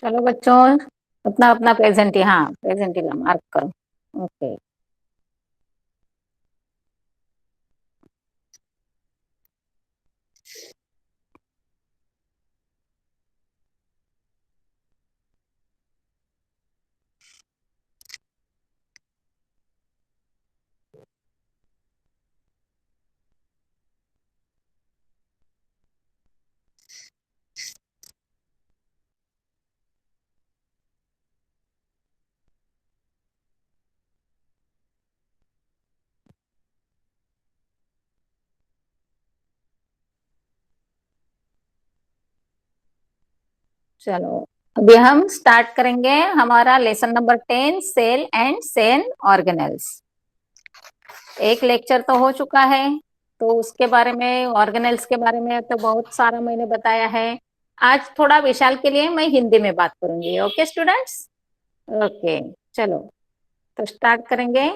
चलो बच्चों, अपना अपना प्रेजेंट, हाँ प्रेजेंट मार्क करो। ओके। चलो, अभी हम स्टार्ट करेंगे हमारा lesson number 10, cell and cell organelles. एक लेक्चर तो हो चुका है, तो उसके बारे में, ऑर्गेनेल्स के बारे में तो बहुत सारा मैंने बताया है। आज थोड़ा विशाल के लिए मैं हिंदी में बात करूंगी। Okay students? ओके, चलो तो स्टार्ट करेंगे।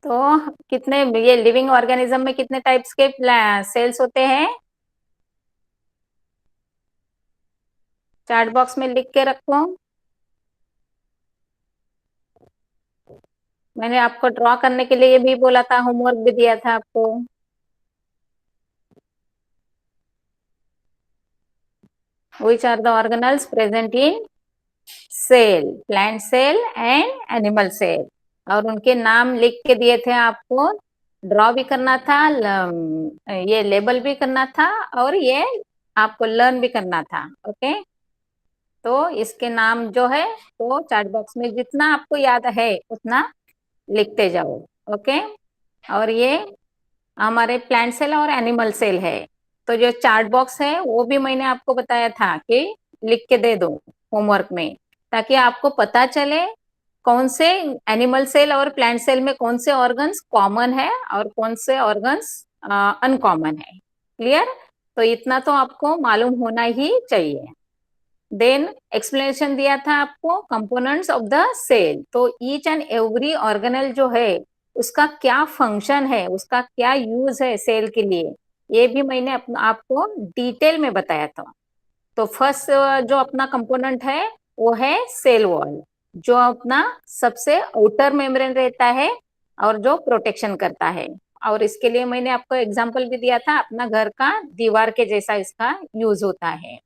तो कितने, ये लिविंग ऑर्गेनिज्म में कितने टाइप्स के सेल्स होते हैं? चार्ट बॉक्स में लिख के रखो। मैंने आपको ड्रॉ करने के लिए भी बोला था, होमवर्क भी दिया था आपको। Which are the organelles present in cell? Plant cell and animal cell. और उनके नाम लिख के दिए थे आपको, ड्रॉ भी करना था, ये लेबल भी करना था, और ये आपको लर्न भी करना था। ओके, तो इसके नाम जो है, तो चार्ट बॉक्स में जितना आपको याद है उतना लिखते जाओ। ओके, और ये हमारे प्लांट सेल और एनिमल सेल है। तो जो चार्ट बॉक्स है वो भी मैंने आपको बताया था कि लिख के दे दो होमवर्क में, ताकि आपको पता चले कौन से एनिमल सेल और प्लांट सेल में कौन से ऑर्गन्स कॉमन है और कौन से ऑर्गन्स अनकॉमन है। क्लियर? तो इतना तो आपको मालूम होना ही चाहिए। देन एक्सप्लेनेशन दिया था आपको कंपोनेंट्स ऑफ द सेल। तो ईच एंड एवरी ऑर्गेनेल जो है उसका क्या फंक्शन है, उसका क्या यूज है सेल के लिए, ये भी मैंने आपको डिटेल में बताया था। तो फर्स्ट जो अपना कंपोनेंट है वो है सेल वॉल, जो अपना सबसे आउटर मेम्ब्रेन रहता है और जो प्रोटेक्शन करता है। और इसके लिए मैंने आपको एग्जांपल भी दिया था, अपना घर का दीवार के जैसा इसका यूज होता है।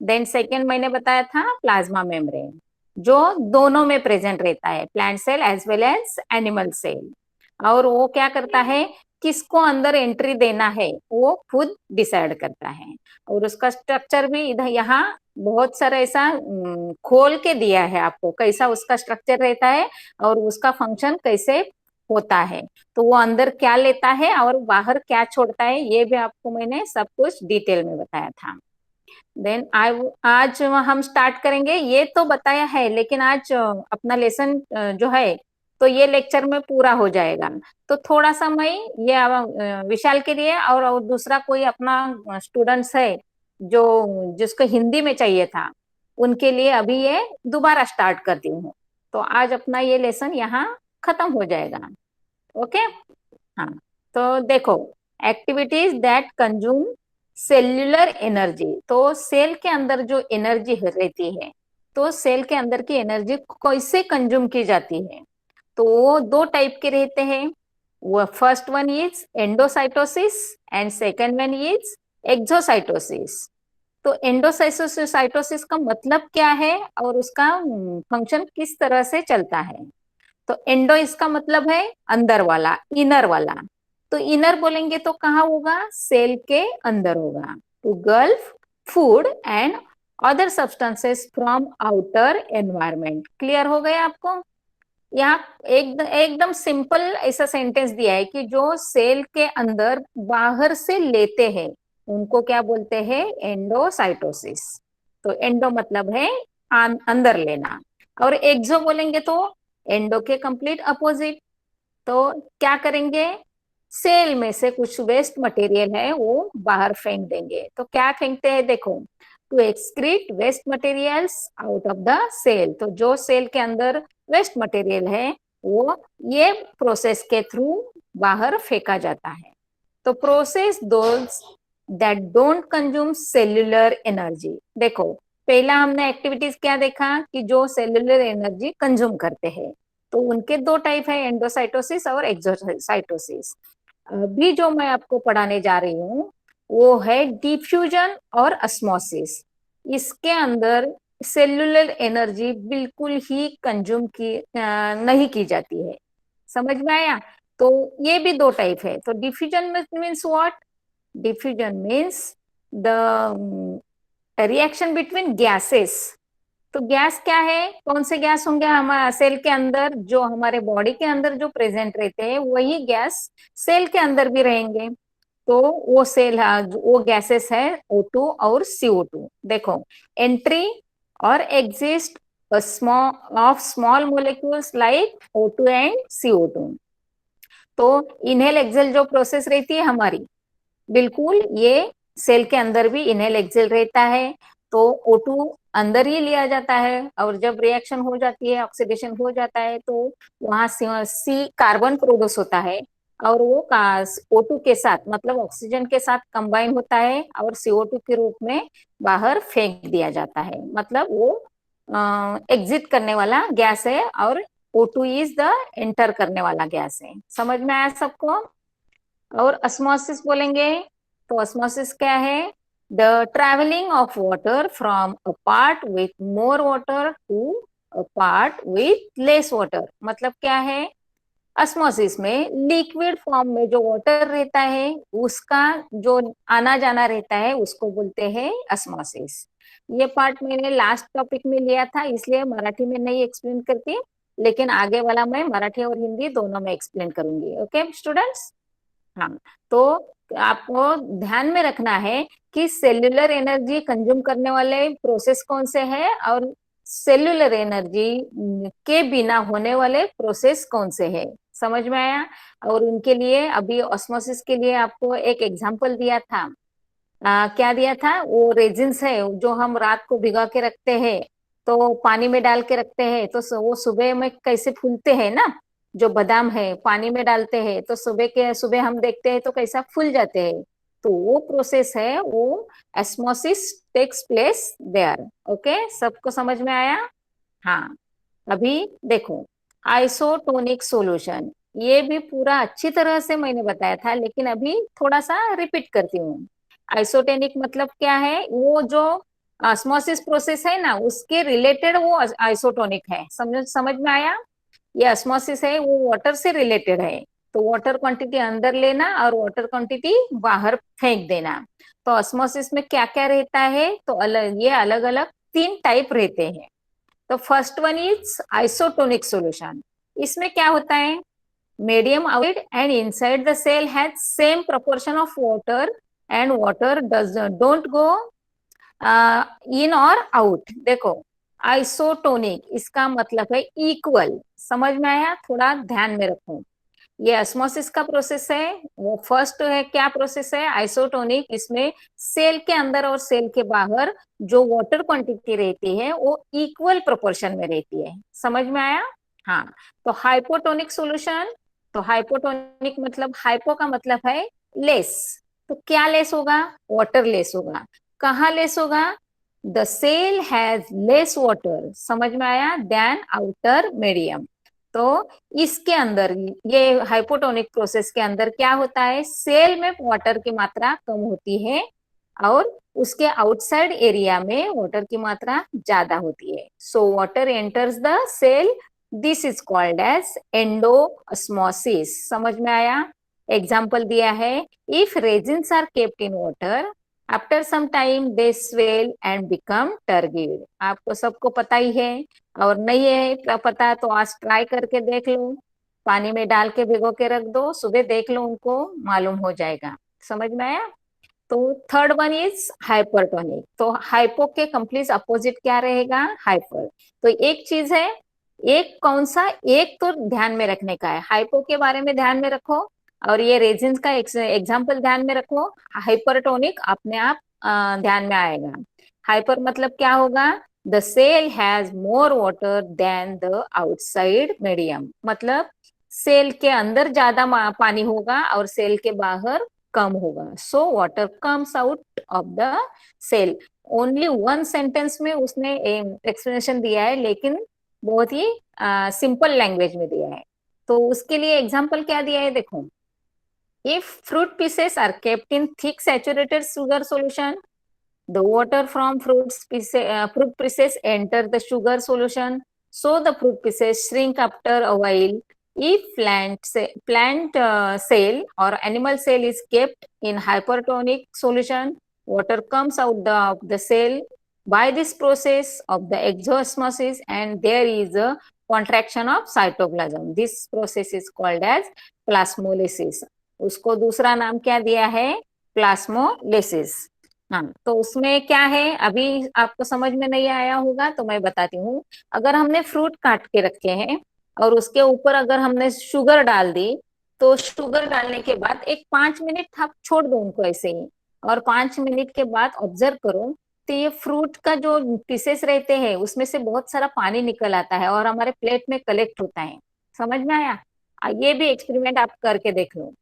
देन सेकेंड मैंने बताया था प्लाज्मा मेम्ब्रेन, जो दोनों में प्रेजेंट रहता है, प्लांट सेल एज वेल एज एनिमल सेल। और वो क्या करता है, किसको अंदर एंट्री देना है वो खुद डिसाइड करता है। और उसका स्ट्रक्चर भी इधर यहाँ बहुत सारा ऐसा खोल के दिया है आपको, कैसा उसका स्ट्रक्चर रहता है और उसका फंक्शन कैसे होता है। तो वो अंदर क्या लेता है और बाहर क्या छोड़ता है, ये भी आपको मैंने सब कुछ डिटेल में बताया था। देन आज हम स्टार्ट करेंगे, ये तो बताया है, लेकिन आज अपना लेसन जो है तो ये लेक्चर में पूरा हो जाएगा। तो थोड़ा सा मैं ये विशाल के लिए और दूसरा कोई अपना स्टूडेंट्स है जो जिसको हिंदी में चाहिए था, उनके लिए अभी ये दोबारा स्टार्ट करती हूँ। तो आज अपना ये लेसन यहाँ खत्म हो जाएगा। ओके, हाँ। तो देखो, activities that consume cellular energy. तो सेल के अंदर जो एनर्जी रहती है, तो सेल के अंदर की एनर्जी कैसे कंज्यूम की जाती है, तो वो दो टाइप के रहते हैं। वो first one is endocytosis end second one is exocytosis. तो एंडोसाइटोसिस का मतलब क्या है और उसका फंक्शन किस तरह से चलता है। तो एंडो इसका मतलब है अंदर वाला, इनर वाला। तो इनर बोलेंगे तो कहाँ होगा, सेल के अंदर होगा। To gulf food and other substances from outer environment. Clear हो गया आपको? यहाँ एकदम सिंपल ऐसा सेंटेंस दिया है कि जो सेल के अंदर, बाहर से लेते हैं, उनको क्या बोलते हैं, एंडोसाइटोसिस। तो एंडो मतलब है अंदर लेना, और एक्सो बोलेंगे तो एंडो के कंप्लीट अपोजिट। तो क्या करेंगे, सेल में से कुछ वेस्ट मटेरियल है वो बाहर फेंक देंगे। तो क्या फेंकते हैं देखो, to excrete waste materials out of the cell. तो जो सेल के अंदर वेस्ट मटेरियल है वो ये प्रोसेस के थ्रू बाहर फेंका जाता है। तो process those that don't consume cellular energy. देखो पहला हमने एक्टिविटीज क्या देखा कि जो सेल्यूलर एनर्जी कंज्यूम करते हैं, तो उनके दो टाइप है, एंडोसाइटोसिस और एक्सोसाइटोसिस। अभी जो मैं आपको पढ़ाने जा रही हूँ वो है डिफ्यूजन और अस्मोसिस। इसके अंदर सेल्यूलर एनर्जी बिल्कुल ही कंज्यूम नहीं की जाती है। समझ में आया? तो ये भी दो टाइप है। तो diffusion means what? Diffusion means the reaction between gases. तो गैस क्या है, कौन से गैस होंगे हमारे सेल के अंदर, जो हमारे बॉडी के अंदर जो प्रेजेंट रहते हैं वही गैस सेल के अंदर भी रहेंगे। तो वो सेल वो गैसेस है O2 और CO2। देखो एंट्री और exist small of small molecules like O2 end CO2। तो इनहेल एक्सेल जो प्रोसेस रहती है हमारी, बिल्कुल ये सेल के अंदर भी इनहेल एक्सेल रहता है। तो O2 अंदर ही लिया जाता है, और जब रिएक्शन हो जाती है, ऑक्सीडेशन हो जाता है, तो वहां सी कार्बन प्रोड्यूस होता है, और वो O2 के साथ मतलब ऑक्सीजन के साथ कंबाइन होता है और CO2 के रूप में बाहर फेंक दिया जाता है। मतलब वो एग्जिट करने वाला गैस है, और O2 इज द एंटर करने वाला गैस है। समझ में आया सबको? और अस्मोसिस बोलेंगे तो अस्मोसिस क्या है? The travelling of water from a part with more water to a part with less water. मतलब क्या है, अस्मोसिस में लिक्विड फॉर्म में जो वाटर रहता है उसका जो आना जाना रहता है उसको बोलते हैं अस्मोसिस। ये पार्ट मैंने लास्ट टॉपिक में लिया था, इसलिए मराठी में नहीं एक्सप्लेन करती, लेकिन आगे वाला मैं मराठी और हिंदी दोनों में एक्सप्लेन करूंगी। Okay students? हाँ। तो आपको ध्यान में रखना है कि सेल्यूलर एनर्जी कंज्यूम करने वाले प्रोसेस कौन से हैं, और सेल्यूलर एनर्जी के बिना होने वाले प्रोसेस कौन से हैं। समझ में आया? और उनके लिए अभी ऑस्मोसिस के लिए आपको एक एग्जांपल दिया था। क्या दिया था? वो रेजिन्स है जो हम रात को भिगा के रखते हैं, तो पानी में डाल के रखते हैं, तो वो सुबह में कैसे फूलते हैं ना। जो बादाम है पानी में डालते हैं तो सुबह हम देखते हैं तो कैसा फूल जाते हैं। तो वो प्रोसेस है, वो osmosis takes place there. Okay, सबको समझ में आया? हाँ। अभी देखो आइसोटोनिक सॉल्यूशन, ये भी पूरा अच्छी तरह से मैंने बताया था, लेकिन अभी थोड़ा सा रिपीट करती हूँ। आइसोटेनिक मतलब क्या है, वो जो ऑस्मोसिस प्रोसेस है ना उसके रिलेटेड वो आइसोटोनिक है। समझ में आया? ये ऑस्मोसिस है वो वाटर से रिलेटेड है। तो वाटर क्वांटिटी अंदर लेना और वाटर क्वांटिटी बाहर फेंक देना। तो ऑस्मोसिस में क्या क्या रहता है, तो ये अलग अलग तीन टाइप रहते हैं। तो first one is isotonic solution. इसमें क्या होता है, medium outside and inside the cell has same proportion of water, and water don't go in और आउट। देखो आइसोटोनिक इसका मतलब है इक्वल। समझ में आया? थोड़ा ध्यान में रखो। ये ऑस्मोसिस का प्रोसेस है, वो फर्स्ट है क्या प्रोसेस है, आइसोटोनिक। इसमें सेल के अंदर और सेल के बाहर जो वाटर क्वांटिटी रहती है वो इक्वल प्रोपोर्शन में रहती है। समझ में आया? हाँ। तो हाइपोटोनिक सॉल्यूशन, तो हाइपोटोनिक मतलब हाइपो का मतलब है लेस। तो क्या लेस होगा? वाटर लेस होगा। कहाँ लेस होगा? The cell has less water, समझ में आया, देन आउटर मीडियम। तो इसके अंदर ये हाइपोटोनिक प्रोसेस के अंदर क्या होता है, सेल में वाटर की मात्रा कम होती है और उसके आउटसाइड एरिया में वाटर की मात्रा ज्यादा होती है। So water enters the cell, this is called as endosmosis. समझ में आया? एग्जाम्पल दिया है, if raisins are kept in water after some time they swell and become turgid. आपको सबको पता ही है, और नहीं है पता तो आज ट्राई करके देख लो। पानी में डाल के भिगो के रख दो, सुबह देख लो, उनको मालूम हो जाएगा। समझ में आया? तो थर्ड वन इज हाइपरटोनिक। तो हाइपो के कंप्लीट अपोजिट क्या रहेगा? हाइपर। तो एक चीज है, एक कौन सा, एक तो ध्यान में रखने का है, हाइपो के बारे में ध्यान में रखो और ये रेजिन्स का एग्जाम्पल ध्यान में रखो। हाइपरटोनिक अपने आप ध्यान में आएगा। हाइपर मतलब क्या होगा? The cell has more water than the outside medium, मतलब सेल के अंदर ज्यादा पानी होगा और सेल के बाहर कम होगा। So water comes out of the cell. Only one sentence में उसने एक्सप्लेनेशन दिया है, लेकिन बहुत ही सिंपल लैंग्वेज में दिया है। तो उसके लिए एग्जाम्पल क्या दिया है देखो। If fruit pieces are kept in thick saturated sugar solution, the water from fruit pieces enter the sugar solution, so the fruit pieces shrink after a while. If plant cell or animal cell is kept in hypertonic solution, water comes out of the cell by this process of the exosmosis, and there is a contraction of cytoplasm. This process is called as plasmolysis. उसको दूसरा नाम क्या दिया है? Plasmolysis. हाँ, तो उसमें क्या है, अभी आपको समझ में नहीं आया होगा तो मैं बताती हूँ। अगर हमने फ्रूट काट के रखे हैं और उसके ऊपर अगर हमने शुगर डाल दी, तो शुगर डालने के बाद एक 5 मिनट आप छोड़ दो उनको ऐसे ही, और 5 मिनट के बाद ऑब्जर्व करो तो ये फ्रूट का जो पीसेस रहते हैं उसमें से बहुत सारा पानी निकल आता है और हमारे प्लेट में कलेक्ट होता है। समझ में आया? ये भी एक्सपेरिमेंट आप करके देख लो।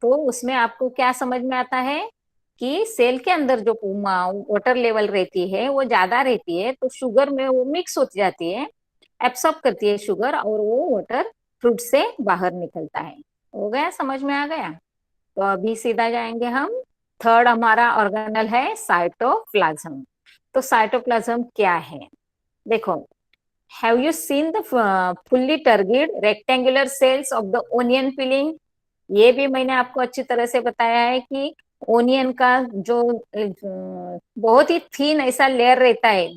तो उसमें आपको क्या समझ में आता है कि सेल के अंदर जो वाटर लेवल रहती है वो ज्यादा रहती है, तो शुगर में वो मिक्स हो जाती है, एब्सॉर्ब करती है शुगर, और वो वाटर फ्रूट से बाहर निकलता है। हो गया? समझ में आ गया? तो अभी सीधा जाएंगे हम। थर्ड हमारा ऑर्गेनल है साइटोप्लाज्म। तो साइटोप्लाज्म क्या है देखो। Have you seen the fully turgid rectangular cells of the onion peeling? ये भी मैंने आपको अच्छी तरह से बताया है कि ओनियन का जो बहुत ही थीन ऐसा लेयर रहता है,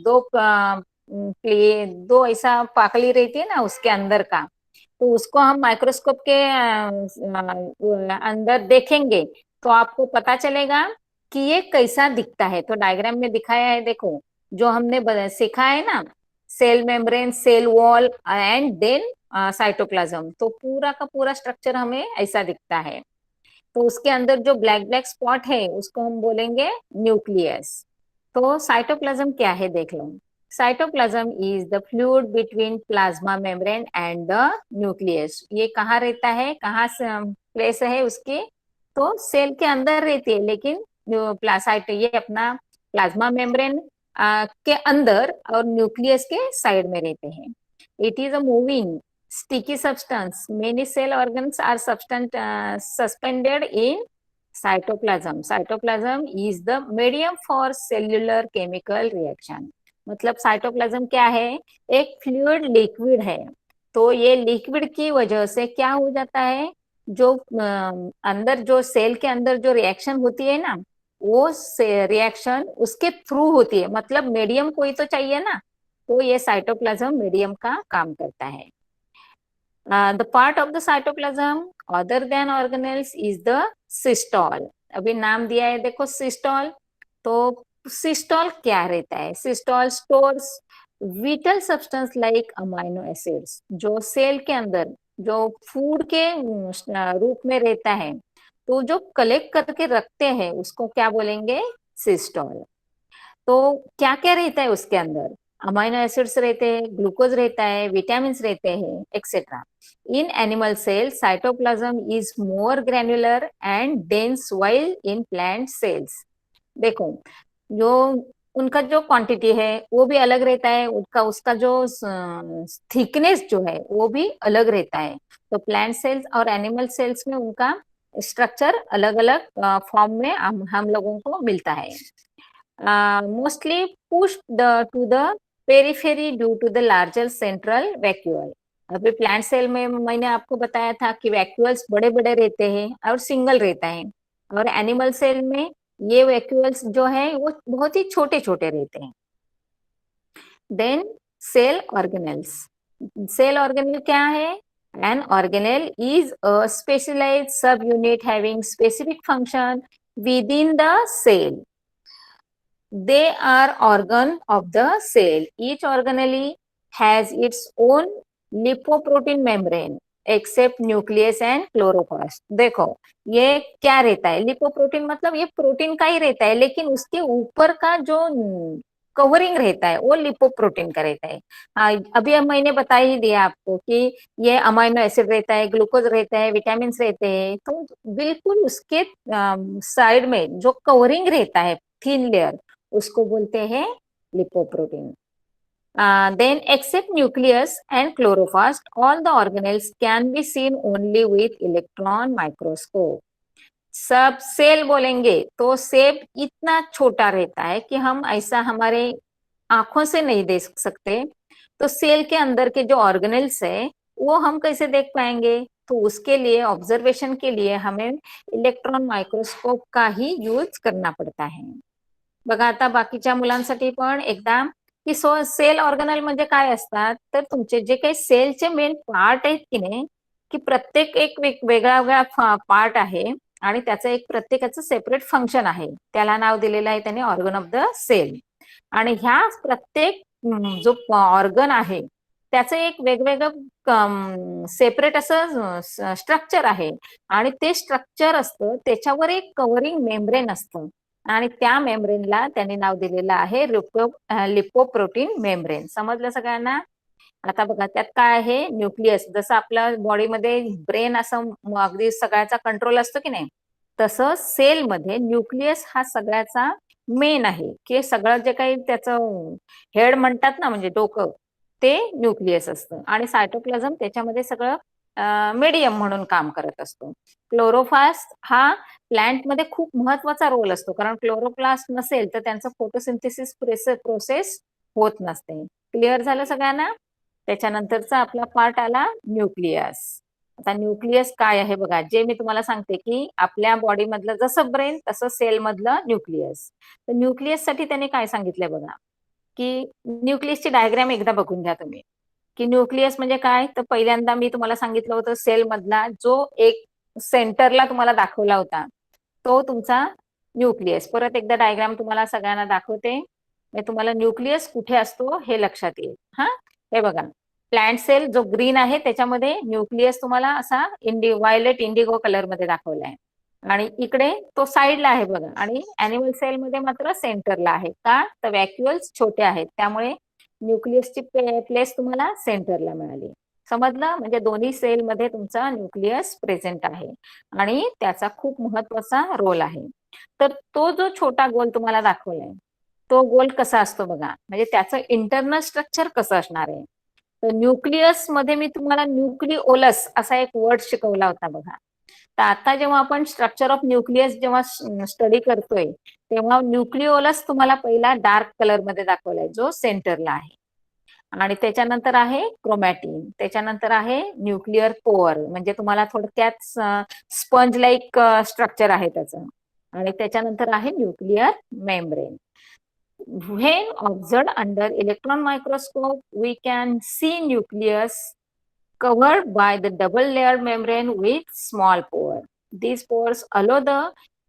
दो ऐसा पाकली रहती है ना उसके अंदर का, तो उसको हम माइक्रोस्कोप के अंदर देखेंगे तो आपको पता चलेगा कि ये कैसा दिखता है। तो डायग्राम में दिखाया है देखो, जो हमने सीखा है ना, cell membrane, cell wall and then cytoplasm, तो पूरा का पूरा स्ट्रक्चर हमें ऐसा दिखता है। तो उसके अंदर जो ब्लैक ब्लैक स्पॉट है उसको हम बोलेंगे न्यूक्लियस। तो साइटोप्लाज्म क्या है देख low. Cytoplasm is the fluid between plasma membrane end the nucleus. ये कहाँ रहता है, कहाँ से प्लेस है उसकी? तो सेल के अंदर रहती है, लेकिन साइट ये अपना प्लाज्मा मेम्ब्रेन के अंदर और न्यूक्लियस के साइड में रहते हैं। It is a moving sticky substance. Many cell organs are suspended in cytoplasm. Cytoplasm is the medium for cellular chemical reaction. मतलब साइटोप्लाज्म क्या है? एक फ्लूइड लिक्विड है। तो ये लिक्विड की वजह से क्या हो जाता है, जो अंदर जो सेल के अंदर जो रिएक्शन होती है ना, वो रिएक्शन उसके थ्रू होती है, मतलब मीडियम कोई तो चाहिए ना, तो ये साइटोप्लाज्म मीडियम का काम करता है। The part of the cytoplasm other than organelles is the cystole. अभी नाम दिया है देखो सिस्टोल। तो सिस्टोल क्या रहता है? Systole stores whittle substance like amino acids, जो सेल के अंदर जो फूड के रूप में रहता है, तो जो कलेक्ट करके रखते हैं उसको क्या बोलेंगे? सिस्टोल। तो क्या क्या रहता है उसके अंदर? अमाइनो एसिड्स रहते हैं, ग्लूकोज रहता है, विटामिन रहते हैं, etcetera. In animal cell cytoplasm is more granular and dense, while in plant cells देखो, जो उनका जो क्वांटिटी है वो भी अलग रहता है, उसका उसका जो थिकनेस जो है वो भी अलग रहता है। तो प्लांट सेल्स और एनिमल सेल्स में उनका स्ट्रक्चर अलग अलग फॉर्म में हम लोगों को मिलता है। Mostly push to the periphery due to the larger central vacuole. अभी प्लांट सेल में मैंने आपको बताया था कि वैक्यूल्स बड़े बड़े रहते हैं और सिंगल रहता है, और एनिमल सेल में ये वैक्यूल्स जो है वो बहुत ही छोटे छोटे रहते हैं। Then cell organelles. Cell organelle क्या है? An organelle is a specialized subunit having specific function within the cell. They are organ of the cell. Each organelle has its own lipoprotein membrane except nucleus and chloroplast. देखो ये क्या रहता है, lipoprotein मतलब ये protein का ही रहता है, लेकिन उसके ऊपर का जो कवरिंग रहता है वो लिपोप्रोटीन का रहता है। हाँ, अभी अब मैंने बता ही दिया आपको कि ये अमाइनो एसिड रहता है, ग्लूकोज रहता है, विटामिन रहते हैं, तो बिल्कुल उसके साइड में जो कवरिंग रहता है थिन लेयर उसको बोलते हैं lipoprotein. Then except nucleus and chloroplast, all the organelles can be seen only with electron microscope. सब सेल बोलेंगे तो सेल इतना छोटा रहता है कि हम ऐसा हमारे आंखों से नहीं देख सकते। तो सेल के अंदर के जो ऑर्गेनेल्स है वो हम कैसे देख पाएंगे, तो उसके लिए ऑब्जर्वेशन के लिए हमें इलेक्ट्रॉन मायक्रोस्कोप का ही यूज करना पड़ता है। बघा आता बाकीच्या मुलांसाठी पण एकदा की सेल ऑर्गनल म्हणजे काय असतात, तर तुमचे जे काही सेलचे मेन पार्ट आहेत की नाही, की प्रत्येक एक वेगळा वेगळा पार्ट आहे आणि त्याचं एक प्रत्येकाचं सेपरेट फंक्शन आहे, त्याला नाव दिलेलं आहे त्यांनी ऑर्गन ऑफ द सेल। आणि ह्या प्रत्येक जो ऑर्गन आहे त्याचं एक वेगवेगळं सेपरेट असं स्ट्रक्चर आहे आणि ते स्ट्रक्चर असतं त्याच्यावर एक कव्हरिंग मेम्ब्रेन असतं आणि त्या मेम्ब्रेनला त्यांनी नाव दिलेलं आहे लिपोप्रोटीन मेम्ब्रेन। समजलं सगळ्यांना? आता बघा त्यात काय आहे, न्यूक्लियस, जसं आपल्या बॉडीमध्ये ब्रेन असं अगदी सगळ्याचा कंट्रोल असतो की नाही, तसं सेलमध्ये न्यूक्लियस हा सगळ्याचा मेन आहे, की सगळं जे काही त्याचं हेड म्हणतात ना, म्हणजे डोकं, ते न्यूक्लियस असतं आणि सायटोप्लाझम त्याच्यामध्ये सगळं मीडियम म्हणून काम करत असतो। क्लोरोप्लास्ट हा प्लांटमध्ये खूप महत्वाचा रोल असतो, कारण क्लोरोप्लास्ट नसेल तर त्यांचं फोटोसिंथेसिस प्रोसेस होत नसते। क्लिअर झालं सगळ्यांना? त्याच्यानंतरचा आपला पार्ट आला न्यूक्लियस। आता न्यूक्लियस काय आहे बघा, जे मी तुम्हाला सांगते की आपल्या बॉडी मधलं जसं ब्रेन तसं सेल मधलं न्यूक्लियस। तर न्यूक्लियस साठी त्यांनी काय सांगितलंय बघा, की न्यूक्लियसची डायग्राम एकदा बघून घ्या तुम्ही, की न्यूक्लियस म्हणजे काय, तर पहिल्यांदा मी तुम्हाला सांगितलं होतं सेल मधला जो एक सेंटरला तुम्हाला दाखवला होता तो तुमचा न्यूक्लियस। परत एकदा डायग्राम तुम्हाला सगळ्यांना दाखवते, तुम्हाला न्यूक्लियस कुठे असतो हे लक्षात येईल। हा, हे बघा प्लांट सेल जो ग्रीन आहे त्याच्यामध्ये न्यूक्लियस तुम्हाला असा व्हायलेट इंडिगो कलर मध्ये दाखवलाय आणि इकडे तो साईडला आहे बघा, आणि अॅनिमल सेल मध्ये मात्र सेंटरला आहे। का, तर व्हॅक्युअल्स छोटे आहेत त्यामुळे न्यूक्लियसची प्लेस तुम्हाला सेंटरला मिळाली। समजलं? म्हणजे दोन्ही सेल मध्ये तुमचा न्यूक्लियस प्रेझेंट आहे आणि त्याचा खूप महत्वाचा रोल आहे। तर तो जो छोटा गोल तुम्हाला दाखवलाय तो गोल कसा असतो बघा, म्हणजे त्याचं इंटरनल स्ट्रक्चर कसं असणार आहे। तर न्यूक्लियस मध्ये मी तुम्हाला न्यूक्लिओलस असा एक वर्ड शिकवला होता बघा। तर आता जेव्हा आपण स्ट्रक्चर ऑफ न्यूक्लियस जेव्हा स्टडी करतोय तेव्हा न्यूक्लिओलस तुम्हाला पहिला डार्क कलर मध्ये दाखवलाय जो सेंटरला आहे, आणि त्याच्यानंतर आहे क्रोमॅटिन, त्याच्यानंतर आहे न्यूक्लिअर पोअर, म्हणजे तुम्हाला थोडक्यात स्पंज लाईक स्ट्रक्चर आहे त्याचं, आणि त्याच्यानंतर आहे nuclear membrane. When observed under electron microscope, we can see nucleus covered by the double layered membrane with small pore. These pores allow the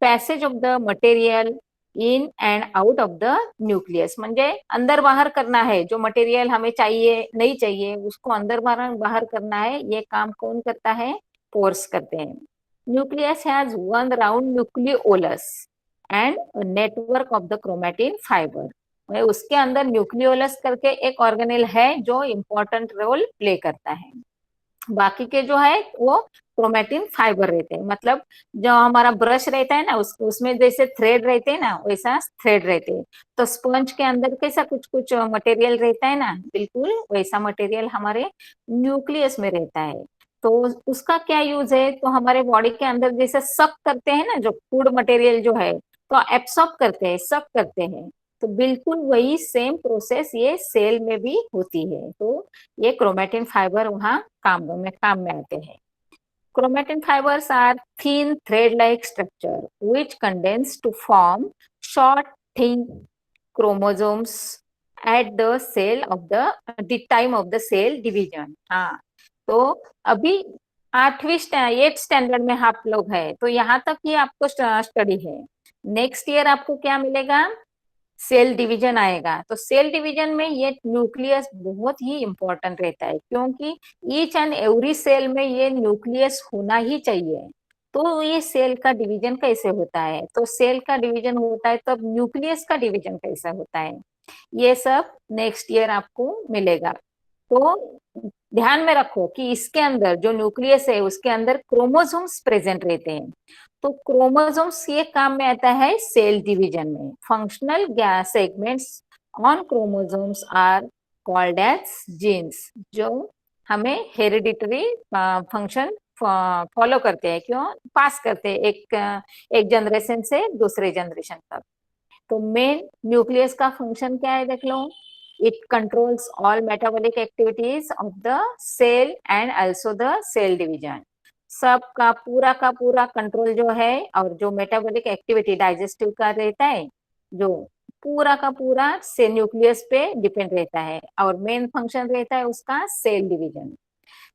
passage of the material in and out of the nucleus, म्हणजे अंदर बाहर करना है, जो material हमें चाहिए नहीं चाहिए उसको अंदर बाहर करना है, ये काम कौन करता है, पोर्स करते हैं। Nucleus has one round nucleolus end network of the chromatin fibre. उसके अंदर न्यूक्लियोलस करके एक ऑर्गेनेल है जो इम्पोर्टेंट रोल प्ले करता है। बाकी के जो है वो क्रोमैटिन फाइबर रहते हैं, मतलब जो हमारा ब्रश रहता है ना उसमें जैसे थ्रेड रहते हैं ना वैसा थ्रेड रहते हैं। तो स्पंज के अंदर कैसा कुछ कुछ मटेरियल रहता है ना, बिल्कुल वैसा मटेरियल हमारे न्यूक्लियस में रहता है। तो उसका क्या यूज है, तो हमारे बॉडी के अंदर जैसे सक करते हैं ना, जो फूड मटेरियल जो है तो एब्सॉर्ब करते हैं, सक करते हैं, तो बिल्कुल वही सेम प्रोसेस ये सेल में भी होती है। तो ये क्रोमैटिन फाइबर वहां काम में आते हैं। Chromatin fibers are thin thread-like structure which condense to form short, thin chromosomes at the time of the cell division। हाँ, तो अभी 8th स्टैंडर्ड में आप लोग है, तो यहाँ तक ही आपको स्टडी है। नेक्स्ट ईयर आपको क्या मिलेगा, सेल डिवीजन आएगा। तो सेल डिवीजन में ये न्यूक्लियस बहुत ही इंपॉर्टेंट रहता है, क्योंकि ईच एंड एवरी सेल में ये न्यूक्लियस होना ही चाहिए। तो ये सेल का डिवीजन कैसे होता है, तो सेल का डिवीजन होता है तब न्यूक्लियस का डिवीजन कैसा होता है, ये सब नेक्स्ट ईयर आपको मिलेगा। तो ध्यान में रखो कि इसके अंदर जो न्यूक्लियस है उसके अंदर क्रोमोसोम्स प्रेजेंट रहते हैं। तो क्रोमोसोम्स ये काम में आता है सेल डिवीजन में। Functional segments on chromosomes are called as genes, जो हमें हेरिडिटरी फंक्शन फॉलो करते हैं, क्यों पास करते हैं एक जनरेशन से दूसरे जनरेशन तक। तो मेन न्यूक्लियस का फंक्शन क्या है देख लो, it controls all metabolic activities of the cell and also the cell division. सबका का पूरा कंट्रोल जो है, और जो मेटाबॉलिक एक्टिविटी डाइजेस्टिव का रहता है, जो पूरा का पूरा से न्यूक्लियस पे डिपेंड रहता है, और मेन फंक्शन रहता है उसका सेल डिवीजन।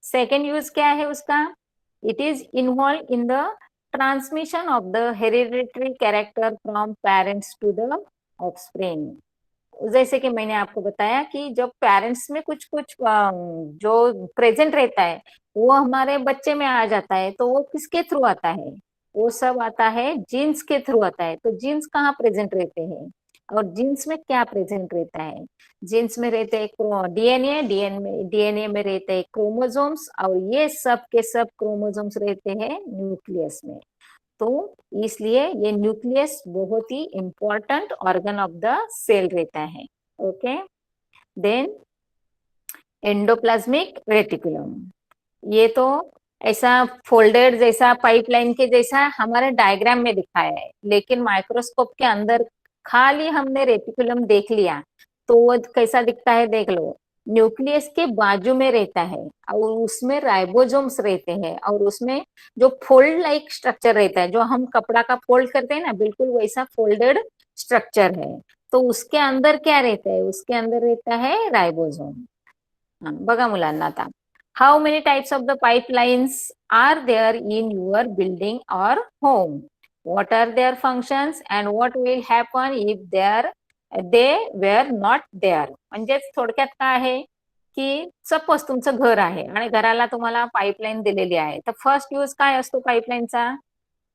सेकेंड यूज क्या है उसका, it is involve in the transmission of the hereditary character from parents to the offspring. जैसे कि मैंने आपको बताया कि जब पेरेंट्स में कुछ कुछ जो प्रेजेंट रहता है वो हमारे बच्चे में आ जाता है, तो वो किसके थ्रू आता है, वो सब आता है जीन्स के थ्रू आता है। तो जीन्स कहाँ प्रेजेंट रहते हैं, और जीन्स में क्या प्रेजेंट रहता है, जीन्स में रहते हैं डीएनए, डीएनए में रहते हैं क्रोमोसोम्स, और ये सब के सब क्रोमोसोम्स रहते हैं न्यूक्लियस में। तो इसलिए ये न्यूक्लियस बहुत ही important organ of the cell रहता है। ओके, देन एंडोप्लाज्मिक रेटिकुलम, ये तो ऐसा फोल्डेड जैसा पाइपलाइन के जैसा हमारे डायग्राम में दिखाया है, लेकिन माइक्रोस्कोप के अंदर खाली हमने रेटिकुलम देख लिया तो वो कैसा दिखता है देख लो। न्यूक्लियस के बाजू में रहता है, और उसमें राइबोसोम्स रहते हैं, और उसमें जो फोल्ड लाइक स्ट्रक्चर रहता है, जो हम कपड़ा का फोल्ड करते हैं ना, बिल्कुल वैसा फोल्डेड स्ट्रक्चर है। तो उसके अंदर क्या रहता है, उसके अंदर रहता है राइबोसोम। बघा मुलांना आता, how many types of the pipelines are there in your building or home, what are their functions and what will happen if they were not there। म्हणजे थोडक्यात काय आहे की सपोज तुमचं घर आहे आणि घराला तुम्हाला पाईपलाईन दिलेली आहे, तर फर्स्ट यूज काय असतो पाईपलाईनचा,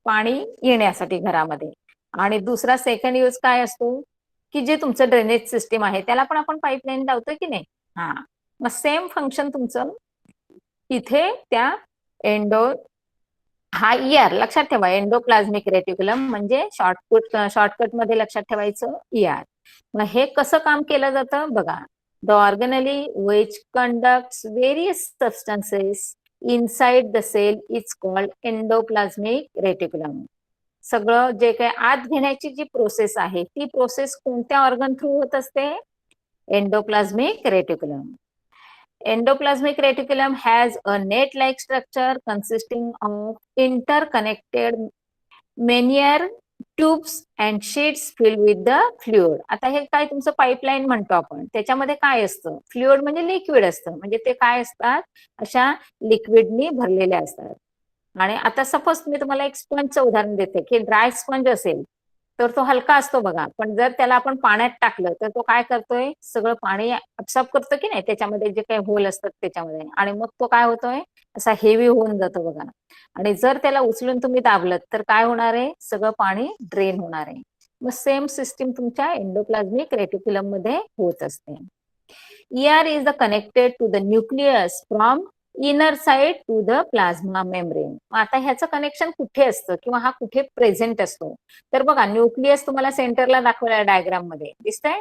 पाणी येण्यासाठी घरामध्ये। आणि दुसरा सेकंड यूज काय असतो, की जे तुमचं ड्रेनेज सिस्टीम आहे त्याला पण आपण पाईपलाईन लावतोय की नाही। हा, मग सेम फंक्शन तुमचं इथे त्या एंडो, हा ईआर लक्षात ठेवा, एंडोप्लाझ्मिक रेटिक्युलम म्हणजे शॉर्टकट मध्ये लक्षात ठेवायचं ईआर। मग हे कसं काम केलं जातं बघा, the organelle which conducts various substances inside the cell is called endoplasmic reticulum. सगळं जे काही आत घेण्याची जी प्रोसेस आहे ती प्रोसेस कोणत्या ऑर्गन थ्रू होत असते, endoplasmic reticulum. Endoplasmic reticulum has a net-like structure consisting of interconnected linear tubes and sheets filled with the fluid। आता हे काय तुमचं पाईपलाईन म्हणतो आपण, त्याच्यामध्ये काय असतं, फ्लुइड म्हणजे लिक्विड असतं, म्हणजे ते काय असतात, अशा लिक्विडनी भरलेले असतात। आणि आता सपोज मी तुम्हाला एक स्पंजचं उदाहरण देते की ड्राय स्पंज असेल तर तो हलका असतो बघा, पण जर त्याला आपण पाण्यात टाकलं तर तो काय करतोय, सगळं पाणी अब्सॉर्ब करतो की नाही, त्याच्यामध्ये जे काही होल असतात त्याच्यामध्ये, आणि मग तो काय होतोय, असा हेवी होऊन जातो बघा। आणि जर त्याला उचलून तुम्ही दाबलं तर काय होणार आहे, सगळं पाणी ड्रेन होणार आहे। मग सेम सिस्टीम तुमच्या एंडोप्लाझ्मिक रेटिक्युलम मध्ये होत असते। ER is the connected to the nucleus from inner side to the plasma membrane. आता ह्याचं कनेक्शन कुठे असतं किंवा हा कुठे प्रेझेंट असतो, तर बघा न्यूक्लियस तुम्हाला सेंटरला दाखवला डायग्राम मध्ये दिसतंय,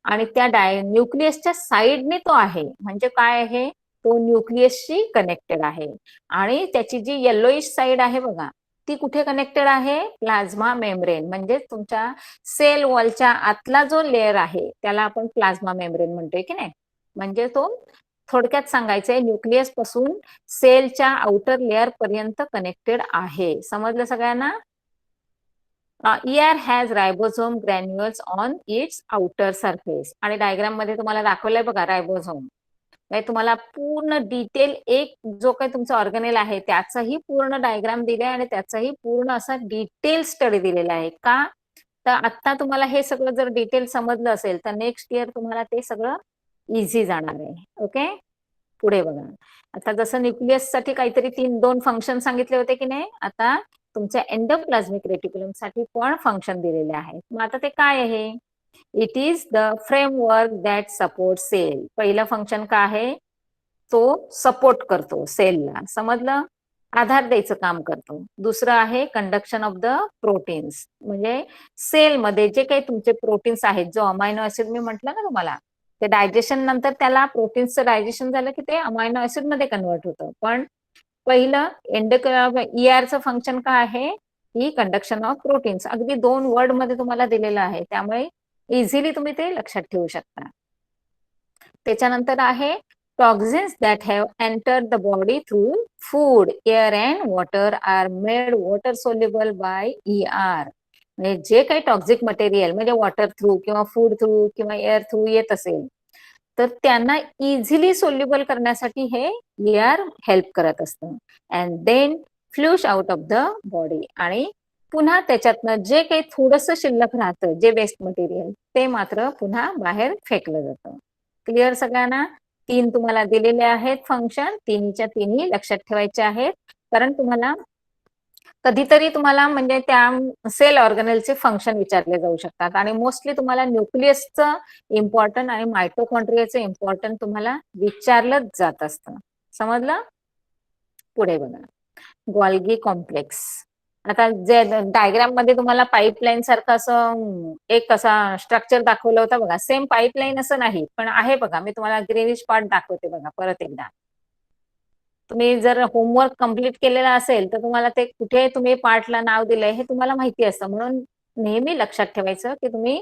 आणि त्या न्यूक्लियसच्या साइडने तो आहे, म्हणजे काय आहे, तो न्यूक्लियसशी कनेक्टेड आहे। आणि त्याची जी येलोइश साइड आहे बघा, ती कुठे कनेक्टेड आहे, प्लाझ्मा मेम्ब्रेन, म्हणजे तुमच्या सेल वॉलच्या आतला जो लेअर आहे त्याला आपण प्लाझ्मा मेम्ब्रेन म्हणतोय की नाही। म्हणजे तो थोडक्यात सांगायचंय, न्यूक्लियस पासून सेलच्या आउटर लेअर पर्यंत कनेक्टेड आहे। समजलं सगळ्यांना। ER has ribosome granules on its outer surface, आणि डायग्राम मध्ये तुम्हाला दाखवलंय बघा रायबोसोम, तुम्हाला पूर्ण डिटेल एक जो काही तुमचा ऑर्गनेल आहे त्याचाही पूर्ण डायग्राम दिलाय, आणि त्याचाही पूर्ण असा डिटेल स्टडी दिलेला आहे। का, तर आता तुम्हाला हे सगळं जर डिटेल समजलं असेल तर नेक्स्ट इयर तुम्हाला ते सगळं इझी जाणार आहे. ओके, पुढे बघा. आता जसं न्यूक्लियस साठी काहीतरी 2 फंक्शन सांगितले होते की नाही, आता तुमच्या एंडोप्लाझ्मिक रेटिक्युलम साठी पण फंक्शन दिलेले आहेत. मग आता ते काय आहे? It is the framework that support cell. पहिलं फंक्शन काय आहे? तो सपोर्ट करतो सेलला, समजलं? आधार द्यायचं काम करतो. दुसरं आहे कंडक्शन ऑफ द प्रोटीन्स, म्हणजे सेलमध्ये जे काही तुमचे प्रोटीन्स आहेत, जो अमायनो ऍसिड मी म्हटलं ना तुम्हाला, ते डायजेशन नंतर त्याला प्रोटीन्सचं डायजेशन झालं की ते अमायनो ऍसिड मध्ये कन्वर्ट होतं. पण पहिलं ईआरचं फंक्शन काय आहे? ही कंडक्शन ऑफ प्रोटीन्स. अगदी 2 वर्ड मध्ये तुम्हाला दिलेलं आहे, त्यामुळे इझिली तुम्ही ते लक्षात ठेवू शकता. त्याच्यानंतर आहे toxins that have entered the body through food, air and water are made water soluble by ER. म्हणजे जे काही टॉक्झिक मटेरियल म्हणजे वॉटर थ्रू किंवा फूड थ्रू किंवा एअर थ्रू येत असेल तर त्यांना इझिली सोल्युबल करण्यासाठी हे ईआर हेल्प करत असतं. And then flush out of the body, आणि पुन्हा त्याच्यातनं जे काही थोडंसं शिल्लक राहतं, जे वेस्ट मटेरियल, ते मात्र पुन्हा बाहेर फेकलं जातं. क्लिअर सगळ्यांना? 3 तुम्हाला दिलेले आहेत फंक्शन, तिन्हीच्या तिन्ही लक्षात ठेवायचे आहेत, कारण तुम्हाला कधीतरी तुम्हाला म्हणजे त्या सेल ऑर्गनेलचे फंक्शन विचारले जाऊ शकतात, आणि मोस्टली तुम्हाला न्यूक्लियसचं इम्पॉर्टंट आणि मायटोकॉन्ड्रियाचं इम्पॉर्टंट तुम्हाला विचारलंच जात असतं. समजलं? पुढे बघा, गॉल्गी कॉम्प्लेक्स. आता जे डायग्राम मध्ये तुम्हाला पाईपलाईन सारखं असं एक असा स्ट्रक्चर दाखवलं होतं बघा, सेम पाईपलाईन असं नाही, पण आहे बघा. मी तुम्हाला ग्रीनिश पार्ट दाखवते बघा परत एकदा. तुम्ही जर होमवर्क कम्प्लीट केलेला असेल तर तुम्हाला ते कुठे तुम्ही पार्टला नाव दिलंय हे तुम्हाला माहिती असतं, म्हणून नेहमी लक्षात ठेवायचं की तुम्ही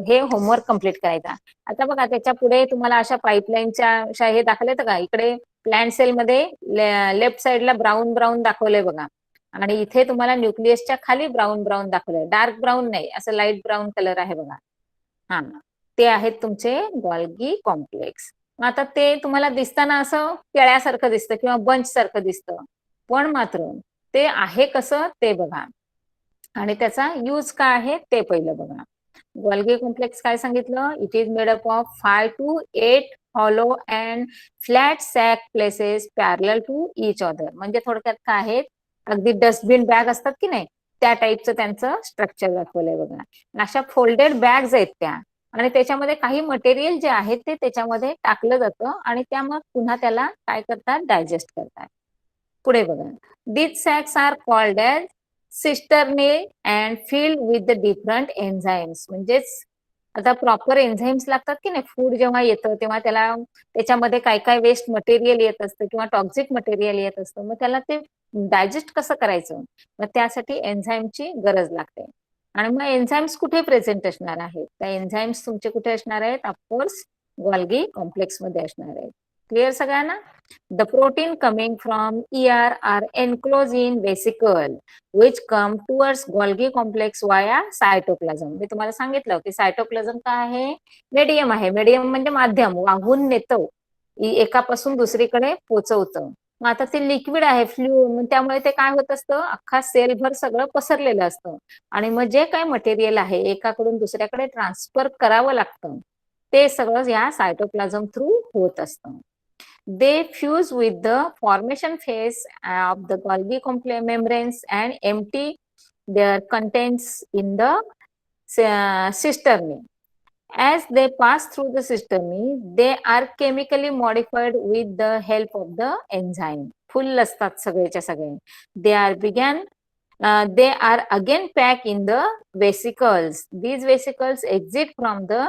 हे होमवर्क कम्प्लीट करायचा. आता बघा त्याच्या पुढे तुम्हाला अशा पाईपलाईनच्या अशा हे दाखवले का इकडे प्लांट सेल मध्ये लेफ्ट साइडला ब्राऊन ब्राऊन दाखवलंय बघा, आणि इथे तुम्हाला न्यूक्लियसच्या खाली ब्राऊन ब्राऊन दाखवलंय. डार्क ब्राऊन नाही, असं लाईट ब्राऊन कलर आहे बघा. हा, ते आहेत तुमचे गॉल्गी कॉम्प्लेक्स. आता ते तुम्हाला दिसताना असं केळ्यासारखं दिसतं किंवा बंच सारखं दिसतं, पण मात्र ते आहे कसं ते बघा, आणि त्याचा यूज काय आहे ते पहिलं बघा. गॉल्गी कॉम्प्लेक्स काय सांगितलं? It is made up of 5 to 8 hollow and flat sac places parallel to each other. म्हणजे थोडक्यात काय आहेत, अगदी डस्टबिन बॅग असतात की नाही, त्या टाईपचं त्यांचं स्ट्रक्चर दाखवलंय बघा. अशा फोल्डेड बॅग्स आहेत त्या, आणि त्याच्यामध्ये काही मटेरियल जे आहे ते त्याच्यामध्ये टाकलं जातं, आणि त्या मग पुन्हा त्याला काय करतात? डायजेस्ट करतात. पुढे बघा, these sacks are called as cisternae and filled with the different enzymes. म्हणजेच आता प्रॉपर एन्झाईम्स लागतात की नाही, फूड जेव्हा येतं तेव्हा त्याच्यामध्ये काय काय वेस्ट मटेरियल येत असतं किंवा टॉक्झिक मटेरियल येत असतं, मग त्याला ते डायजेस्ट कसं करायचं, मग त्यासाठी एन्झाईमची गरज लागते. आणि मग एन्झाईम्स कुठे प्रेझेंट असणार आहेत? त्या एन्झाईम्स तुमचे कुठे असणार आहेत? ऑफकोर्स गॉल्गी कॉम्प्लेक्स मध्ये असणार आहेत. क्लिअर सगळ्यांना? The protein coming from ER are enclosed in vesicle which come towards Golgi complex via cytoplasm. मी तुम्हाला सांगितलं की सायटोप्लाझम काय आहे? मीडियम आहे. मीडियम म्हणजे माध्यम, वाहून नेतं, एकापासून दुसरीकडे पोचवतं. मग आता ते लिक्विड आहे, त्यामुळे ते काय होत असतं? अख्खा सेलभर सगळं पसरलेलं असतं, आणि मग जे काय मटेरियल आहे एकाकडून दुसऱ्याकडे ट्रान्सफर करावं लागतं, ते सगळं या सायटोप्लाझम थ्रू होत असतं. They fuse with the formation phase of the Golgi membranes and empty their contents in the cisternae. As they pass through the cisternae, they are chemically modified with the help of the enzyme. Full असतात सगळेच्या सगळे. They are again packed in the vesicles. These vesicles exit from the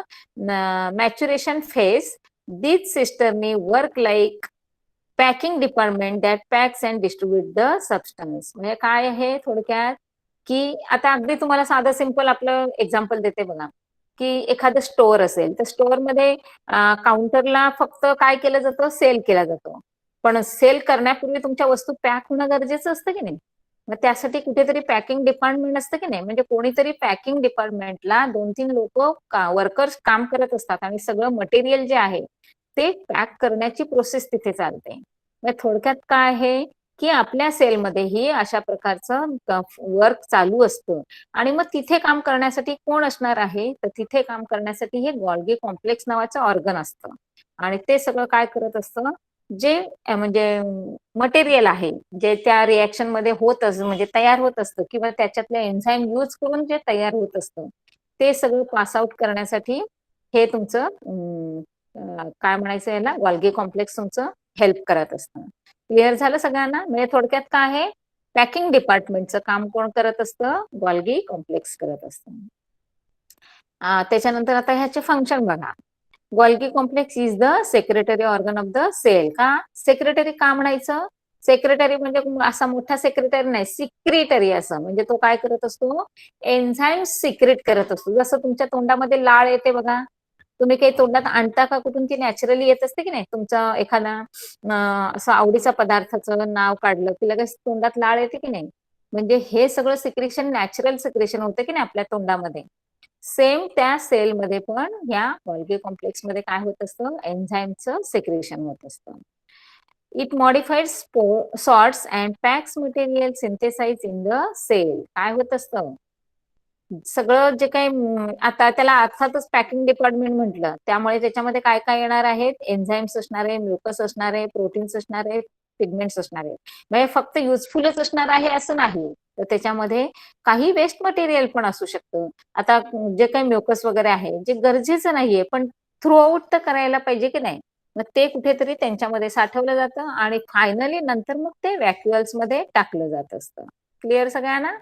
maturation phase. These cisternae work like packing department that packs and distribute the substance. म्हणजे काय आहे थोडक्यात, की आता अगदी तुम्हाला साधं सिंपल आपलं एक्झाम्पल देते बघा, की एखादं स्टोअर असेल तर स्टोअरमध्ये काउंटरला फक्त काय केलं जातं? सेल केला जातो, पण सेल करण्यापूर्वी तुमच्या वस्तू पॅक होणं गरजेचं असतं की नाही? मग त्यासाठी कुठेतरी पॅकिंग डिपार्टमेंट असतं की नाही, म्हणजे कोणीतरी पॅकिंग डिपार्टमेंटला 2-3 लोक वर्कर्स काम करत असतात, आणि सगळं मटेरियल जे आहे ते पॅक करण्याची प्रोसेस तिथे चालते. मग थोडक्यात काय आहे, की आपल्या सेलमध्येही अशा प्रकारचं वर्क चालू असतं आणि मग तिथे काम करण्यासाठी कोण असणार आहे, तर तिथे काम करण्यासाठी हे गोल्गी कॉम्प्लेक्स नावाचं ऑर्गन असतं आणि ते सगळं काय करत असतं, जे म्हणजे मटेरियल आहे, जे त्या रिएक्शन मध्ये म्हणजे तयार होत असतं किंवा त्याच्यातले एन्झाईम यूज करून जे तयार होत असतं, ते सगळं पास आउट करण्यासाठी हे तुमचं काय म्हणायचं याला, गोल्गी कॉम्प्लेक्स तुमचं हेल्प करत असतं. क्लिअर झालं सगळ्यांना? म्हणजे थोडक्यात काय आहे, पॅकिंग डिपार्टमेंटचं काम कोण करत असतं, गोल्गी कॉम्प्लेक्स करत असतं. त्याच्यानंतर आता ह्याचे फंक्शन बघा. Golgi complex is the secretory organ of the cell. का सेक्रेटरी का म्हणायचं? सेक्रेटरी म्हणजे असा मोठा सेक्रेटरी नाही, सिक्रेटरी असं, म्हणजे तो काय करत असतो, एन्झाईम सिक्रेट करत असतो. जसं तुमच्या तोंडामध्ये लाळ येते बघा, तुम्ही काही तोंडात आणता का कुठून, ती नॅचरली येत असते की नाही. तुमचा एखादा असं आवडीचा पदार्थाचं नाव काढलं की लगेच तोंडात लाळ येते की नाही. म्हणजे हे सगळं सिक्रेशन नॅचरल सिक्रेशन होतं की नाही आपल्या तोंडामध्ये. सेम त्या सेलमध्ये पण ह्या गोल्गी कॉम्प्लेक्स मध्ये काय होत असतं, एन्झाईमचं सिक्रेशन होत असतं. It modified sorts and packs material synthesize in the cell. काय होत असतं, सगळं जे काही आता त्याला अर्थातच पॅकिंग डिपार्टमेंट म्हटलं, त्यामुळे त्याच्यामध्ये काय काय येणार आहेत, एन्झाईम्स असणार आहे, म्युकस असणार आहे, प्रोटीन्स असणार आहेत, पिगमेंट्स असणार आहेत. म्हणजे फक्त युजफुलच असणार आहे असं नाही, तर त्याच्यामध्ये काही वेस्ट मटेरियल पण असू शकतं. आता जे काही म्युकस वगैरे आहे, जे गरजेचं नाहीये पण थ्रू आउट तर करायला पाहिजे की नाही, मग ते कुठेतरी त्यांच्यामध्ये साठवलं जातं आणि फायनली नंतर मग ते व्हॅक्युअल्स मध्ये टाकलं जात असतं. क्लिअर सगळ्यांना?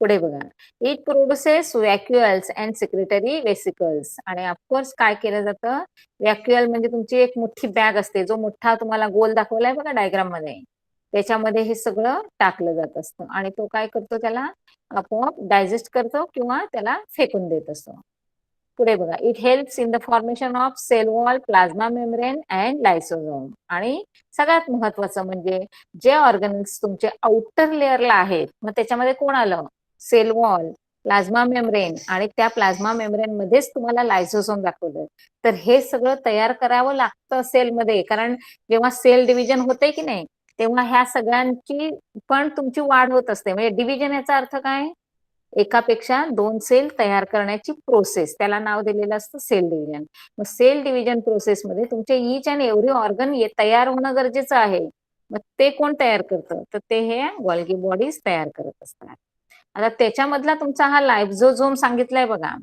पुढे बघा. It produces व्हॅक्युअल्स and secretary vesicles. आणि ऑफकोर्स काय केलं जातं, व्हॅक्युअल म्हणजे तुमची एक मोठी बॅग असते, जो मोठा तुम्हाला गोल दाखवलाय बघा डायग्राम मध्ये, त्याच्यामध्ये हे सगळं टाकलं जात असतं आणि तो काय करतो, त्याला आपोआप डायजेस्ट करतो किंवा त्याला फेकून देत असतो. पुढे बघा. It helps in the formation of cell wall, plasma membrane and lysosome. आणि सगळ्यात महत्वाचं म्हणजे जे ऑर्गॅनिल्स तुमचे आउटर लेअरला आहेत, मग त्याच्यामध्ये कोण आलं, सेल वॉल, प्लाझ्मा मेम्ब्रेन, आणि त्या प्लाझ्मा मेम्ब्रेन मध्येच तुम्हाला लायझोसोम दाखवलं. तर हे सगळं तयार करावं लागतं सेलमध्ये, कारण जेव्हा सेल डिव्हिजन होते की नाही, तेव्हा ह्या सगळ्यांची पण तुमची वाढ होत असते. म्हणजे डिव्हिजन याचा अर्थ काय, एकापेक्षा दोन सेल तयार करण्याची प्रोसेस, त्याला नाव दिलेलं असतं सेल डिव्हिजन. मग सेल डिव्हिजन प्रोसेसमध्ये तुमचे ईच अँड एव्हरी ऑर्गन तयार होणं गरजेचं आहे. मग ते कोण तयार करतं, तर ते हे गोल्गी बॉडीज तयार करत असतात. आता त्याच्यामधला तुमचा हा लायझोझोम सांगितलाय बघा,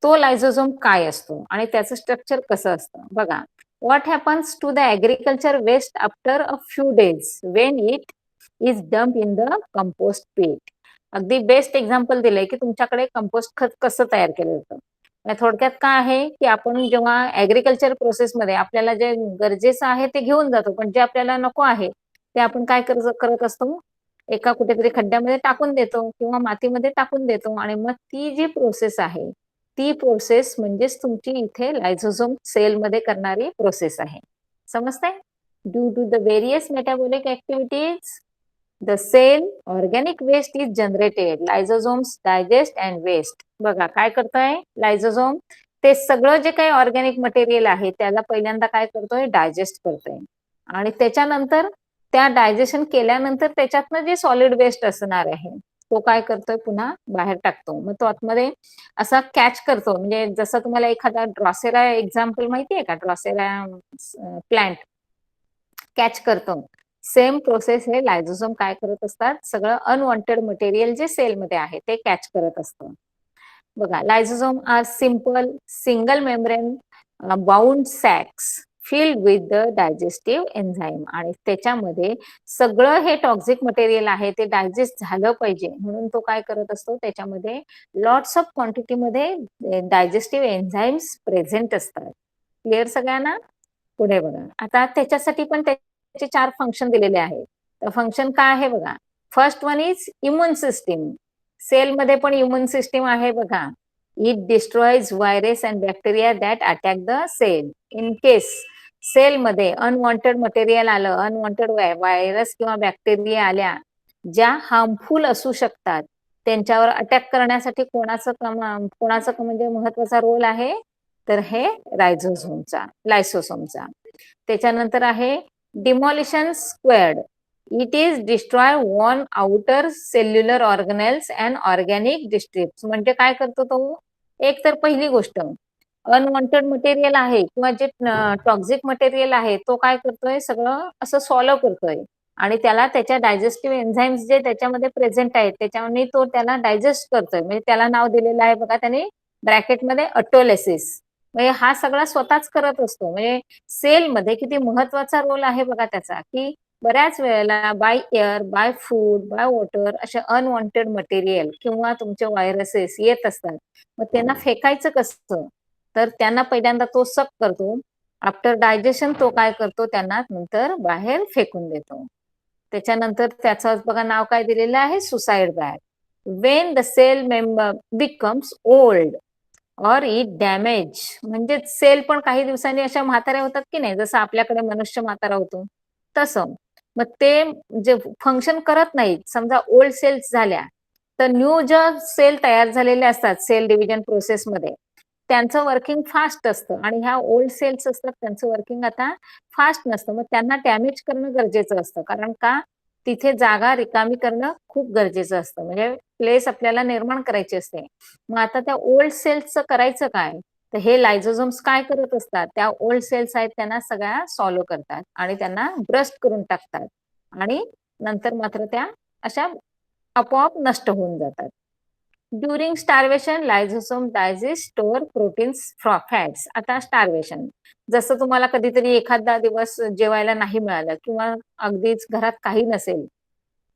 तो लायझोझोम काय असतो आणि त्याचं स्ट्रक्चर कसं असतं बघा. What happens to the agriculture waste after a few days when it is dump in the compost pit. अगदी बेस्ट एक्झाम्पल दिलंय की तुमच्याकडे कंपोस्ट खत कसं तयार केलं जातं. थोडक्यात काय आहे की आपण जेव्हा ऍग्रिकल्चर प्रोसेसमध्ये आपल्याला जे गरजेचं आहे ते घेऊन जातो, पण जे आपल्याला नको आहे ते आपण काय करत असतो, एका कुठेतरी खड्ड्यामध्ये टाकून देतो किंवा मातीमध्ये टाकून देतो, आणि मग ती जी प्रोसेस आहे, ती प्रोसेस म्हणजेच तुमची इथे लायझोझोम सेलमध्ये करणारी प्रोसेस आहे. समजतंय? Due to the various metabolic activities the cell organic waste is generated. Lysosomes digest and waste. बघा काय करतोय लायझोझोम, ते सगळं जे काही ऑर्गॅनिक मटेरियल आहे त्याला पहिल्यांदा काय करतोय, डायजेस्ट करतोय, आणि त्याच्यानंतर त्या डायजेशन केल्यानंतर त्याच्यातनं जे सॉलिड वेस्ट असणार आहे तो काय करतोय, पुन्हा बाहेर टाकतो. मग तो आतमध्ये असा कॅच करतो, म्हणजे जसं तुम्हाला एखादा ड्रॉसेरा एक्झाम्पल माहितीये का, ड्रॉसेरा प्लांट कॅच करतो. सेम प्रोसेस हे लायझोझोम काय करत असतात, सगळं अनवॉन्टेड मटेरियल जे सेलमध्ये आहे ते कॅच करत असतं. बघा. Lysosome are simple single membrane bound sacs filled with the digestive enzyme. आणि त्याच्यामध्ये सगळं हे टॉक्सिक मटेरियल आहे ते डायजेस्ट झालं पाहिजे म्हणून तो काय करत असतो, त्याच्यामध्ये लॉट्स ऑफ क्वांटिटीमध्ये डायजेस्टिव्ह एन्झाईम्स प्रेझेंट असतात. क्लिअर सगळ्यांना? पुढे बघा. आता त्याच्यासाठी पण त्याचे 4 फंक्शन दिलेले आहेत. तर फंक्शन काय आहे बघा. First one is immune system. सेलमध्ये पण इम्युन सिस्टीम आहे बघा. It destroys virus and bacteria that attack the cell. In case सेलमध्ये अनवॉन्टेड मटेरियल आलं, अनवॉन्टेड व्हायरस किंवा बॅक्टेरिया आल्या ज्या हार्मफुल असू शकतात, त्यांच्यावर अटॅक करण्यासाठी कोणाचं म्हणजे महत्वाचा रोल आहे, तर हे लायझोसोमचा. त्याच्यानंतर आहे demolition squared. It is destroy one outer cellular organelles and organic districts. म्हणजे काय करतो तो? एक तर पहिली गोष्ट अनवॉन्टेड मटेरियल आहे किंवा जे टॉक्झिक मटेरियल आहे तो काय करतोय सगळं असं सॉल्व करतोय आणि त्याला त्याच्या डायजेस्टिव्ह एन्झाईम्स जे त्याच्यामध्ये प्रेझेंट आहेत त्याच्याने तो त्याला डायजेस्ट करतोय. म्हणजे त्याला नाव दिलेलं आहे बघा त्याने ब्रॅकेटमध्ये ऑटोलेसिस. म्हणजे हा सगळा स्वतःच करत असतो. म्हणजे सेलमध्ये किती महत्वाचा रोल आहे बघा त्याचा, की बऱ्याच वेळेला by air, by food, by water असे अनवॉन्टेड मटेरियल किंवा तुमचे व्हायरसेस येत असतात. मग त्यांना फेकायचं कसं? तर त्यांना पहिल्यांदा तो सक करतो. आफ्टर डायजेशन तो काय करतो त्यांना नंतर बाहेर फेकून देतो. त्याच्यानंतर त्याचं बघा नाव काय दिलेलं आहे suicide bag. When the cell member becomes old or it damage म्हणजे सेल पण काही दिवसांनी अशा म्हाताऱ्या होतात की नाही जसं आपल्याकडे मनुष्य म्हातारा होतो तसं. मग ते जे फंक्शन करत नाहीत समजा ओल्ड सेल्स झाल्या तर न्यू ज्या सेल तयार झालेले असतात सेल डिव्हिजन प्रोसेसमध्ये त्यांचं वर्किंग फास्ट असतं आणि ह्या ओल्ड सेल्स असतात त्यांचं वर्किंग आता फास्ट नसतं. मग त्यांना डॅमेज करणं गरजेचं असतं कारण का तिथे जागा रिकामी करणं खूप गरजेचं असतं. म्हणजे प्लेस आपल्याला निर्माण करायची असते. मग आता त्या ओल्ड सेल्सचं करायचं काय? तर हे लायझोझोम्स काय करत असतात त्या ओल्ड सेल्स आहेत त्यांना सगळ्या सॉल्व करतात आणि त्यांना ब्रस्ट करून टाकतात आणि नंतर मात्र त्या अशा आपोआप नष्ट होऊन जातात. During starvation lysosome digest store proteins fats. आता स्टार्वेशन जसं तुम्हाला कधीतरी एखादा दिवस जेवायला नाही मिळालं किंवा अगदीच घरात काही नसेल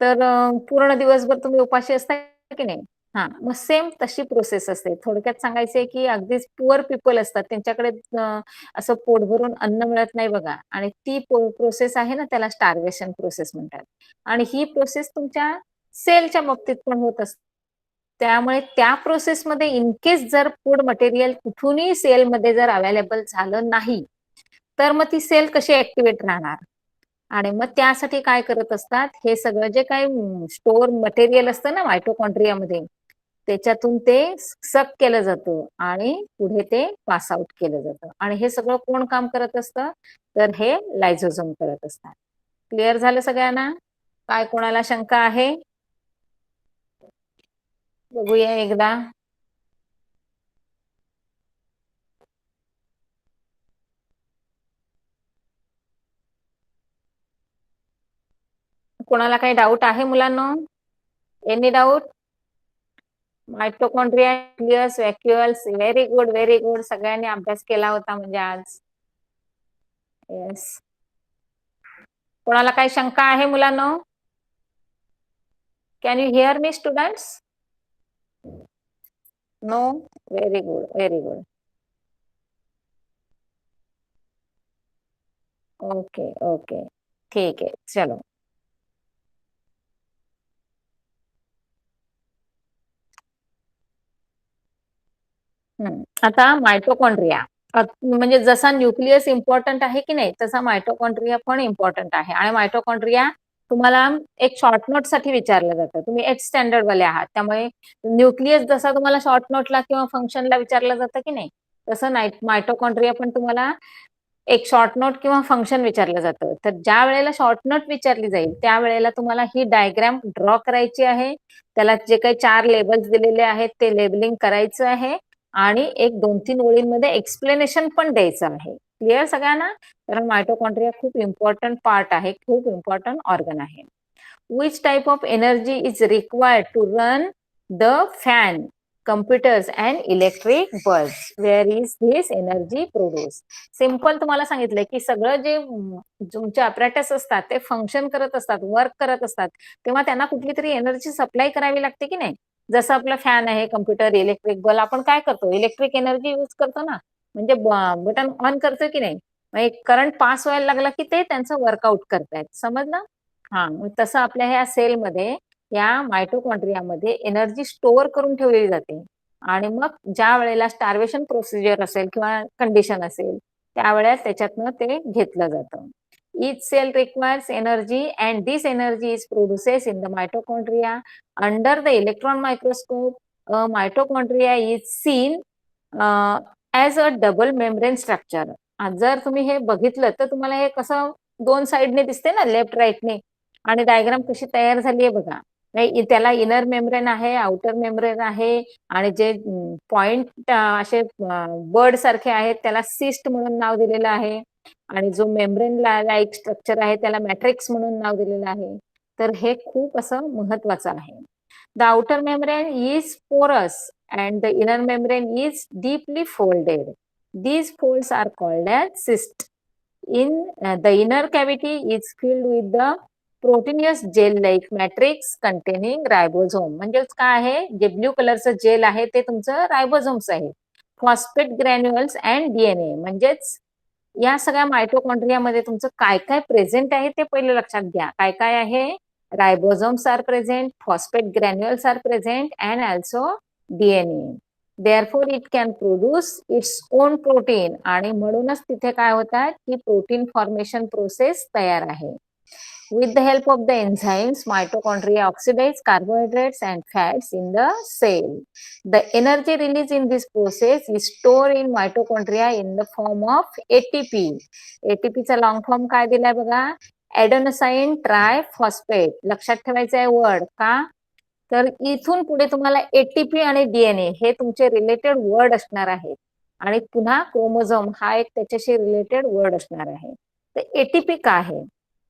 तर पूर्ण दिवसभर तुम्ही उपाशी असता की नाही. हा मग सेम तशी प्रोसेस असते. थोडक्यात सांगायचंय की अगदीच पुअर पीपल असतात त्यांच्याकडे असं पोट भरून अन्न मिळत नाही बघा आणि ती प्रोसेस आहे ना त्याला स्टार्वेशन प्रोसेस म्हणतात आणि ही प्रोसेस तुमच्या सेलच्या बाबतीत पण होत असते. त्यामुळे त्या प्रोसेसमध्ये इन केस जर फूड मटेरियल कुठूनही सेलमध्ये जर अवेलेबल झालं नाही तर मग ती सेल कशी ऍक्टिव्हेट राहणार आणि मग त्यासाठी काय करत असतात हे सगळं जे काही स्टोअर मटेरियल असतं ना मायटोकॉन्ड्रियामध्ये त्याच्यातून ते सक केलं जातं आणि पुढे ते पास आउट केलं जातं आणि हे सगळं कोण काम करत असतं तर हे लायझोझोम करत असतात. क्लिअर झालं सगळ्यांना? काय कोणाला शंका आहे? बघूया एकदा. कोणाला काही डाऊट आहे मुलांना? Any doubt? Mitochondria nucleus व्हॅक्युअल्स very good very good सगळ्यांनी अभ्यास केला होता म्हणजे आज. येस. कोणाला काही शंका आहे मुलांना? Can you hear me students? No. Very good very good. Okay okay ठीक आहे चलो. आता मायटोकॉन्ड्रिया म्हणजे जसा न्यूक्लियस इम्पॉर्टंट आहे की नाही तसा मायटोकॉन्ड्रिया पण इम्पॉर्टंट आहे आणि मायटोकॉन्ड्रिया तुम्हाला एक शॉर्ट नोट साठी विचारलं जातं. तुम्ही 8th स्टँडर्ड वाले आहात त्यामुळे न्यूक्लियस जसा तुम्हाला शॉर्ट नोटला किंवा फंक्शनला विचारलं जातं की नाही तसं मायटोकॉन्ड्रिया पण तुम्हाला एक शॉर्ट नोट किंवा फंक्शन विचारलं जातं. तर ज्या वेळेला शॉर्ट नोट विचारली जाईल त्यावेळेला तुम्हाला ही डायग्राम ड्रॉ करायची आहे. त्याला जे काही 4 लेबल्स दिलेले आहेत ते लेबलिंग करायचं आहे आणि एक 2-3 ओळींमध्ये एक्सप्लेनेशन पण द्यायचं आहे. क्लिअर सगळ्यांना? कारण मायटोकॉन्ड्रिया खूप इम्पॉर्टंट पार्ट आहे, खूप इम्पॉर्टंट ऑर्गन आहे. Which type of energy is required to run the fan, computers and electric bulbs? Where is this energy produced? Simple तुम्हाला सांगितलंय की सगळं जे तुमचे अपॅरेटस असतात ते फंक्शन करत असतात, वर्क करत असतात तेव्हा त्यांना कुठली तरी एनर्जी सप्लाय करावी लागते की नाही. जसं आपलं फॅन आहे, कम्प्युटर, इलेक्ट्रिक बल्ब आपण काय करतो इलेक्ट्रिक एनर्जी यूज करतो ना म्हणजे बटन ऑन करतो की नाही करंट पास व्हायला लागला की ते त्यांचं वर्कआउट करतायत. समजलं? हा मग तसं आपल्या ह्या सेलमध्ये या मायटोकॉन्ड्रियामध्ये एनर्जी स्टोअर करून ठेवलेली जाते आणि मग ज्या वेळेला स्टार्वेशन प्रोसिजर असेल किंवा कंडिशन असेल त्यावेळेस त्याच्यातनं ते घेतलं जातं. Each cell requires energy and this energy is produced in the mitochondria. Under the electron microscope, a mitochondria is seen as a double membrane structure. जर तुम्ही हे बघितलं तर तुम्हाला हे कसं दोन साइडने दिसते ना लेफ्ट राईटने आणि डायग्राम कशी तयार झाली आहे बघा. त्याला इनर मेम्ब्रेन आहे, आउटर मेम्ब्रेन आहे आणि जे पॉइंट असे बर्ड सारखे आहेत त्याला सिस्ट म्हणून नाव दिलेलं आहे आणि जो मेम्ब्रेन लाईक स्ट्रक्चर आहे त्याला मॅट्रिक्स म्हणून नाव दिलेलं आहे. तर हे खूप असं महत्वाचं आहे. द आउटर मेम्ब्रेन इज पोरस and the inner membrane is deeply folded. These folds are called as cysts. In the inner cavity is filled with the proteinous gel-like matrix containing ribosome. म्हणजेच काय आहे, जे ब्ल्यू कलरचं gel आहे ते तुमचं ribosomes आहे. Phosphate granules and DNA. म्हणजेच या सगळ्या मायटोकॉन्ड्रियामध्ये तुमचं काय काय प्रेझेंट आहे ते पहिले लक्षात घ्या. काय काय आहे? Ribosomes are present, phosphate granules are present and also DNA. Therefore it can produce its own protein. आणि म्हणूनच तिथे काय होतात की प्रोटीन फॉर्मेशन प्रोसेस तयार आहे. With the help of the enzymes, mitochondria oxidize carbohydrates and fats in the cell. The energy released in this process is stored in mitochondria in the form of ATP. ATP चा long form काय दिलाय बघा, ॲडेनोसाइन triphosphate. लक्षात ठेवायचं आहे word का, तर इथून पुढे तुम्हाला एटीपी आणि डीएनए हे तुमचे रिलेटेड वर्ड असणार आहेत आणि पुन्हा क्रोमोझोम हा एक त्याच्याशी रिलेटेड वर्ड असणार आहे. तर एटीपी काय आहे,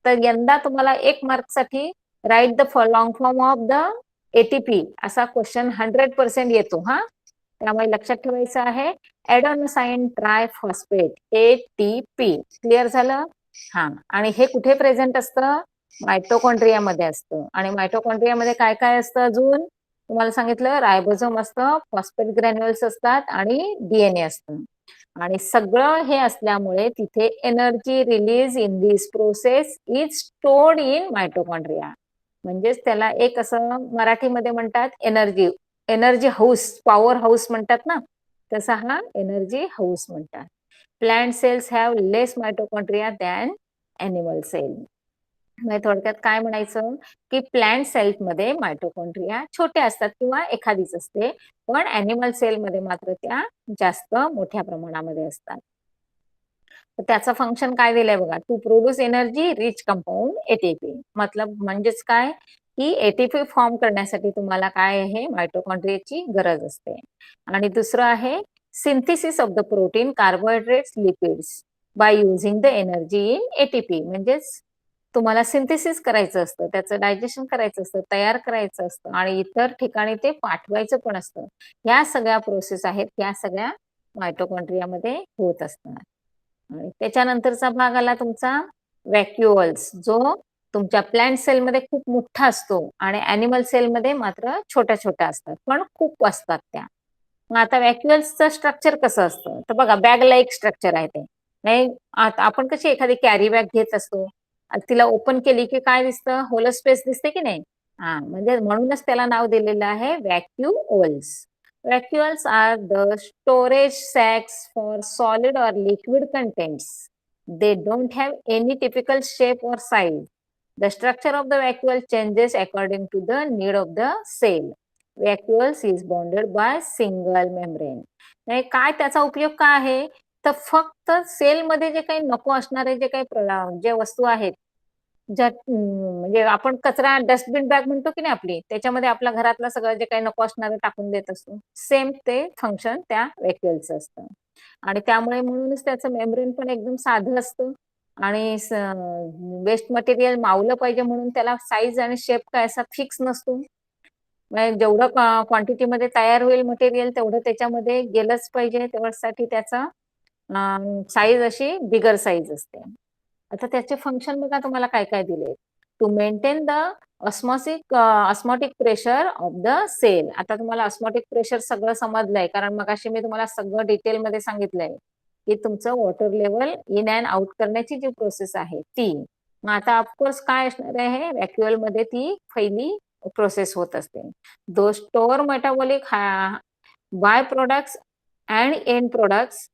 तर यंदा तुम्हाला 1 मार्कसाठी write the long form of the ATP असा क्वेश्चन 100% येतो हा. त्यामुळे लक्षात ठेवायचं आहे ॲडेनोसाइन ट्रायफॉस्फेट एटीपी. क्लिअर झालं? हा. आणि हे कुठे प्रेझेंट असतं? मायटोकॉन्ड्रियामध्ये असतं. आणि मायटोकॉन्ड्रियामध्ये काय काय असतं अजून तुम्हाला सांगितलं, रायबोझोम असतं, फॉस्फेट ग्रॅन्युअल्स असतात आणि डीएनए असतं. आणि सगळं हे असल्यामुळे तिथे energy release in this process is stored in mitochondria. म्हणजेच त्याला एक असं मराठीमध्ये म्हणतात energy, energy house, power house म्हणतात ना, तसा हा एनर्जी हाऊस म्हणतात. Plant cells have less mitochondria than animal cell. म्हणजे थोडक्यात काय म्हणायचं की प्लांट सेलमध्ये मायटोकॉन्ड्रिया छोटे असतात किंवा एखादीच असते, पण ॲनिमल सेलमध्ये मात्र त्या जास्त मोठ्या प्रमाणामध्ये असतात. तर त्याचं फंक्शन काय दिलंय बघा, to produce energy rich compound ATP. मतलब म्हणजेच काय की एटीपी फॉर्म करण्यासाठी तुम्हाला काय आहे, मायटोकॉन्ड्रियाची गरज असते. आणि दुसरं आहे synthesis of the protein, carbohydrates, lipids by using the energy in ATP. म्हणजेच तुम्हाला सिंथेसिस करायचं असतं, त्याचं डायजेशन करायचं असतं, तयार करायचं असतं आणि इतर ठिकाणी ते पाठवायचं पण असतं. ह्या सगळ्या प्रोसेस आहेत, ह्या सगळ्या मायटोकॉन्ड्रियामध्ये होत असतात. आणि त्याच्यानंतरचा भाग आला तुमचा व्हॅक्युअल्स, जो तुमच्या प्लांट सेलमध्ये खूप मोठा असतो आणि ॲनिमल सेलमध्ये मात्र छोट्या छोट्या असतात, पण खूप असतात त्या. मग आता व्हॅक्युअल्सचं स्ट्रक्चर कसं असतं, तर बघा बॅग लाईक स्ट्रक्चर आहे ते. नाही आपण कशी एखादी कॅरी बॅग घेत असतो, तिला ओपन केली की काय दिसतं, होल स्पेस दिसते की नाही. हा, म्हणजे म्हणूनच त्याला नाव दिलेलं आहे व्हॅक्युओल्स. Vacuoles are the storage sacs for solid or liquid contents. They don't have any typical shape or size. The structure of the vacuole changes according to the need of the cell. Vacuoles is bounded by single membrane. काय त्याचा उपयोग काय आहे, तर फक्त सेलमध्ये जे काही नको असणारे जे काही जे वस्तू आहेत, ज्या म्हणजे आपण कचरा डस्टबिन बॅग म्हणतो की नाही आपली, त्याच्यामध्ये आपल्या घरातलं सगळं जे काही नको असणारं टाकून देत असतो, सेम ते फंक्शन त्या व्हॅक्युअलचं असतं. आणि त्यामुळे म्हणूनच त्याचं मेम्ब्रेन पण एकदम साधं असतं आणि वेस्ट मटेरियल मावलं पाहिजे म्हणून त्याला साईज आणि शेप काय असा फिक्स नसतो. म्हणजे जेवढं क्वांटिटीमध्ये तयार होईल मटेरियल तेवढं त्याच्यामध्ये गेलंच पाहिजे, तेवढ्यासाठी त्याचा साईज अशी बिगर साईज असते. आता त्याचे फंक्शन बघा तुम्हाला काय काय दिले, to maintain the osmotic pressure of the cell. आता तुम्हाला ऑस्मॉटिक प्रेशर सगळं समजलंय, कारण मगाशी मी तुम्हाला सगळं डिटेलमध्ये सांगितलंय की तुमचं water level in and out करण्याची जी प्रोसेस आहे ती. मग आता ऑफकोर्स काय असणार आहे, व्हॅक्युअल मध्ये ती पहिली प्रोसेस होत असते. Do store metabolic by products and end products,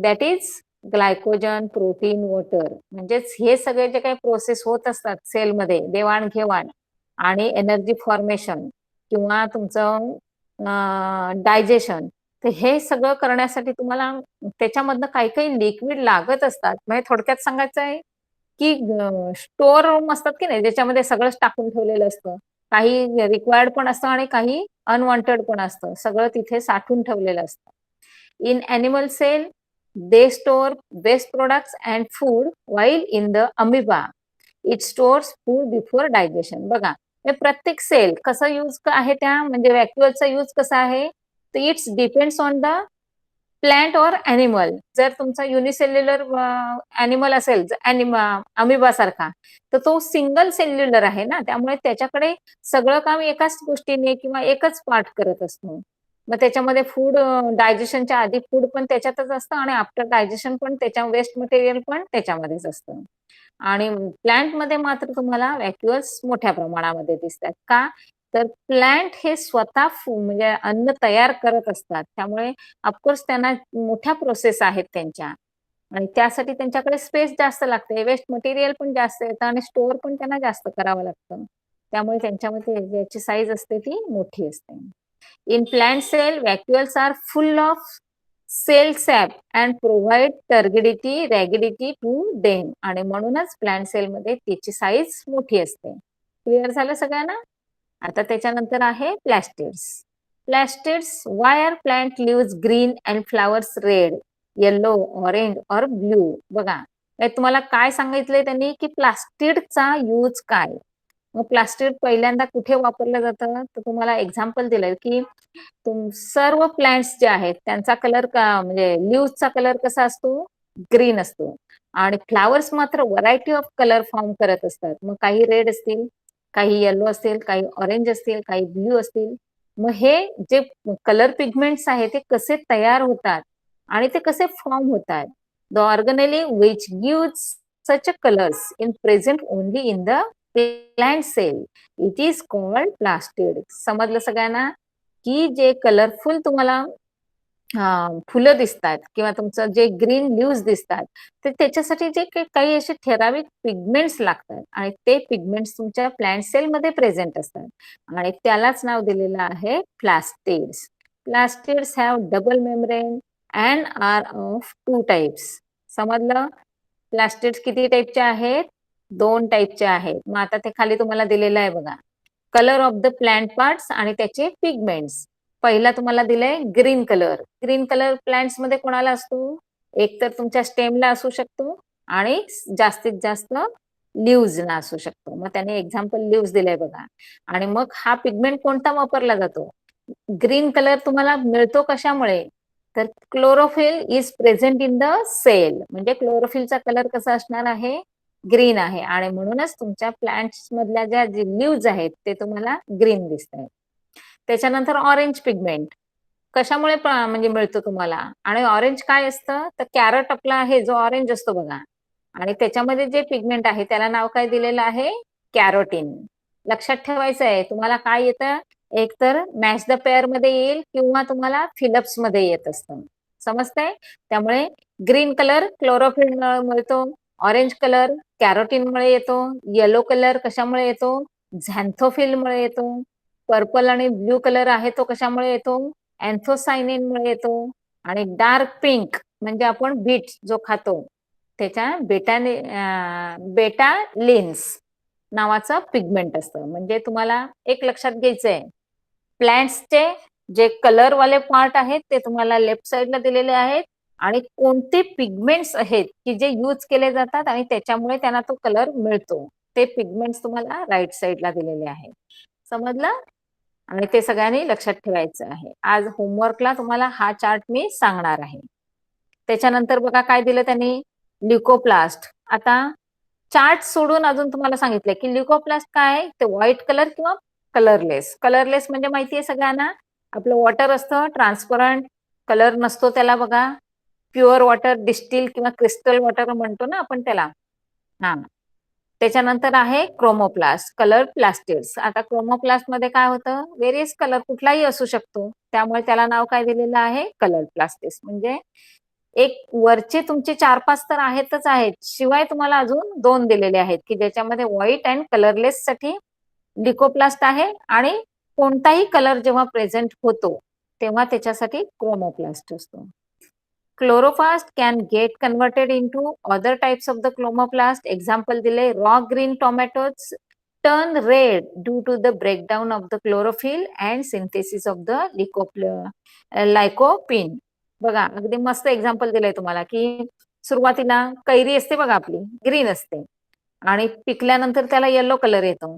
that is glycogen, protein, water. म्हणजेच हे सगळे जे काही प्रोसेस होत असतात सेलमध्ये, देवाणघेवाण आणि एनर्जी फॉर्मेशन किंवा तुमचं डायजेशन, तर हे सगळं करण्यासाठी तुम्हाला त्याच्यामधनं काही काही लिक्विड लागत असतात. म्हणजे थोडक्यात सांगायचं आहे की स्टोअर रूम असतात की नाही, ज्याच्यामध्ये सगळंच टाकून ठेवलेलं असतं. काही रिक्वायर्ड पण असतं आणि काही अनवॉन्टेड पण असतं. सगळं तिथे साठवून ठेवलेलं असतं. In animal cell they store waste products and food while in the amoeba it stores food before digestion. बघा, हे प्रत्येक सेल कसं यूज आहे, त्या म्हणजे व्हॅक्युअलचा यूज कसा आहे, तर it's depends on the plant और ॲनिमल. जर तुमचा युनिसेल्युलर ॲनिमल असेल, अमिबा सारखा, तर तो सिंगल सेल्युलर आहे ना, त्यामुळे त्याच्याकडे सगळं काम एकाच गोष्टीने किंवा एकच पार्ट करत असतो. मग त्याच्यामध्ये फूड डायजेशनच्या आधी फूड पण त्याच्यातच असतं आणि आफ्टर डायजेशन पण त्याच्या वेस्ट मटेरियल पण त्याच्यामध्येच असतं. आणि प्लांटमध्ये मात्र तुम्हाला व्हॅक्युअल्स मोठ्या प्रमाणामध्ये दिसतात. का? तर प्लांट हे स्वतः म्हणजे अन्न तयार करत असतात. त्यामुळे ऑफकोर्स त्यांना मोठ्या प्रोसेस आहेत त्यांच्या आणि त्यासाठी त्यांच्याकडे स्पेस जास्त लागते. वेस्ट मटेरियल पण जास्त येतं आणि स्टोअर पण त्यांना जास्त करावं लागतं. त्यामुळे त्यांच्यामध्ये ज्याची साईज असते ती मोठी असते. In plant cell, vacuoles are full of cell sap and provide turgidity, rigidity to them. आणि म्हणूनच प्लांट सेल मध्ये त्याची साईज मोठी असते. क्लिअर झालं सगळ्यांना? आता त्याच्यानंतर आहे plastids. Plastids, why are plant leaves green and flowers red, yellow, orange or blue. बघा, तुम्हाला काय सांगितलंय त्यांनी की प्लास्टिडचा यूज काय. मग प्लास्टिड पहिल्यांदा कुठे वापरलं जातं, तर तुम्हाला एक्झाम्पल दिलंय की सर्व प्लांट्स जे आहेत त्यांचा कलर म्हणजे लिव्हचा कलर कसा असतो, ग्रीन असतो. आणि फ्लावर्स मात्र व्हरायटी ऑफ कलर फॉर्म करत असतात. मग काही रेड असतील, काही येलो असतील, काही ऑरेंज असतील, काही ब्ल्यू असतील. मग हे जे कलर पिगमेंट्स आहेत ते कसे तयार होतात आणि ते कसे फॉर्म होतात. The organelle which gives such a colours in present only in the plant cell it is called plastid. समजलं सगळ्यांना? की जे कलरफुल तुम्हाला फुलं दिसतात किंवा तुमचं जे ग्रीन लिव्स दिसतात, तर त्याच्यासाठी जे काही असे ठराविक पिगमेंट्स लागतात आणि ते पिगमेंट्स तुमच्या प्लांट सेलमध्ये प्रेझेंट असतात आणि त्यालाच नाव दिलेलं आहे plastids. Plastids have double membrane and are of 2 types. समजलं? प्लास्टिड्स किती टाईपचे आहेत? 2 टाईपचे आहेत. मग आता ते खाली तुम्हाला दिलेलं आहे बघा. Colour of the plant parts आणि त्याचे पिगमेंट्स. पहिला तुम्हाला दिलंय green colour. Green colour plants मध्ये कोणाला असतो? एक तर तुमच्या स्टेमला असू शकतो आणि जास्तीत जास्त लिव्हजला असू शकतो. मग त्याने एक्झाम्पल लिव्हज दिलंय बघा. आणि मग हा पिगमेंट कोणता वापरला जातो? ग्रीन कलर तुम्हाला मिळतो कशामुळे? तर chlorophyll is present in the cell. म्हणजे क्लोरोफिलचा कलर कसा असणार आहे? ग्रीन आहे आणि म्हणूनच तुमच्या प्लांट्स मधल्या ज्या लिव्हज आहेत ते तुम्हाला ग्रीन दिसत आहेत. त्याच्यानंतर ऑरेंज पिगमेंट कशामुळे म्हणजे मिळतो तुम्हाला? आणि ऑरेंज काय असतं, तर कॅरट आपला आहे जो ऑरेंज असतो बघा, आणि त्याच्यामध्ये जे पिगमेंट आहे त्याला नाव काय दिलेलं आहे? कॅरोटीन. लक्षात ठेवायचं आहे. तुम्हाला काय येतं? एक तर मॅच द पेअर मध्ये येईल किंवा तुम्हाला फिलप्स मध्ये येत असतं. समजतंय? त्यामुळे ग्रीन कलर क्लोरोफिल मिळतो, ऑरेंज कलर कॅरोटीनमुळे येतो, येलो कलर कशामुळे येतो? झॅन्थोफिलमुळे येतो, पर्पल आणि ब्ल्यू कलर आहे तो कशामुळे येतो? अँथोसायनिनमुळे येतो, आणि डार्क पिंक म्हणजे आपण बीट जो खातो त्याच्या बेटा लिन्स नावाचं पिगमेंट असतं. म्हणजे तुम्हाला एक लक्षात घ्यायचंय, प्लांट्सचे जे कलर वाले पार्ट आहेत ते तुम्हाला लेफ्ट साइडला दिलेले आहेत आणि कोणते पिगमेंट्स आहेत की जे यूज केले जातात आणि त्याच्यामुळे त्यांना तो कलर मिळतो, ते पिगमेंट्स तुम्हाला राईट साइडला दिलेले आहेत. समजलं? आणि ते सगळ्यांनी लक्षात ठेवायचं आहे. आज होमवर्कला तुम्हाला हा चार्ट मी सांगणार आहे. त्याच्यानंतर बघा काय दिलं त्यांनी? ल्युकोप्लास्ट. आता चार्ट सोडून अजून तुम्हाला सांगितलंय की ल्युकोप्लास्ट काय आहे? ते व्हाईट कलर किंवा कलरलेस. कलरलेस म्हणजे माहितीये सगळ्यांना, आपलं वॉटर असतं ट्रान्सपरंट, कलर नसतो त्याला बघा. प्युअर वॉटर, डिस्टिल किंवा क्रिस्टल वॉटर म्हणतो ना आपण त्याला. हा. त्याच्यानंतर आहे क्रोमोप्लास्ट, कलर प्लास्टिड्स. आता क्रोमोप्लास्ट मध्ये काय होतं? व्हेरियस कलर कुठलाही असू शकतो, त्यामुळे त्याला नाव काय दिलेलं आहे? Colour plastids. म्हणजे एक वरचे तुमचे 4-5 तर आहेतच आहेत, शिवाय तुम्हाला अजून 2 दिलेले आहेत की ज्याच्यामध्ये व्हाईट अँड कलरलेस साठी लिकोप्लास्ट आहे आणि कोणताही कलर जेव्हा प्रेझेंट होतो तेव्हा त्याच्यासाठी क्रोमोप्लास्ट असतो. Chloroplast can get converted into other types of the chloroplast. Example दिले, raw green tomatoes turn red due to the breakdown of the chlorophyll and synthesis of the lycopene. बघा, अगदी मस्त example दिलंय तुम्हाला की सुरुवातीला कैरी असते बघा आपली, ग्रीन असते आणि पिकल्यानंतर त्याला येलो कलर येतो.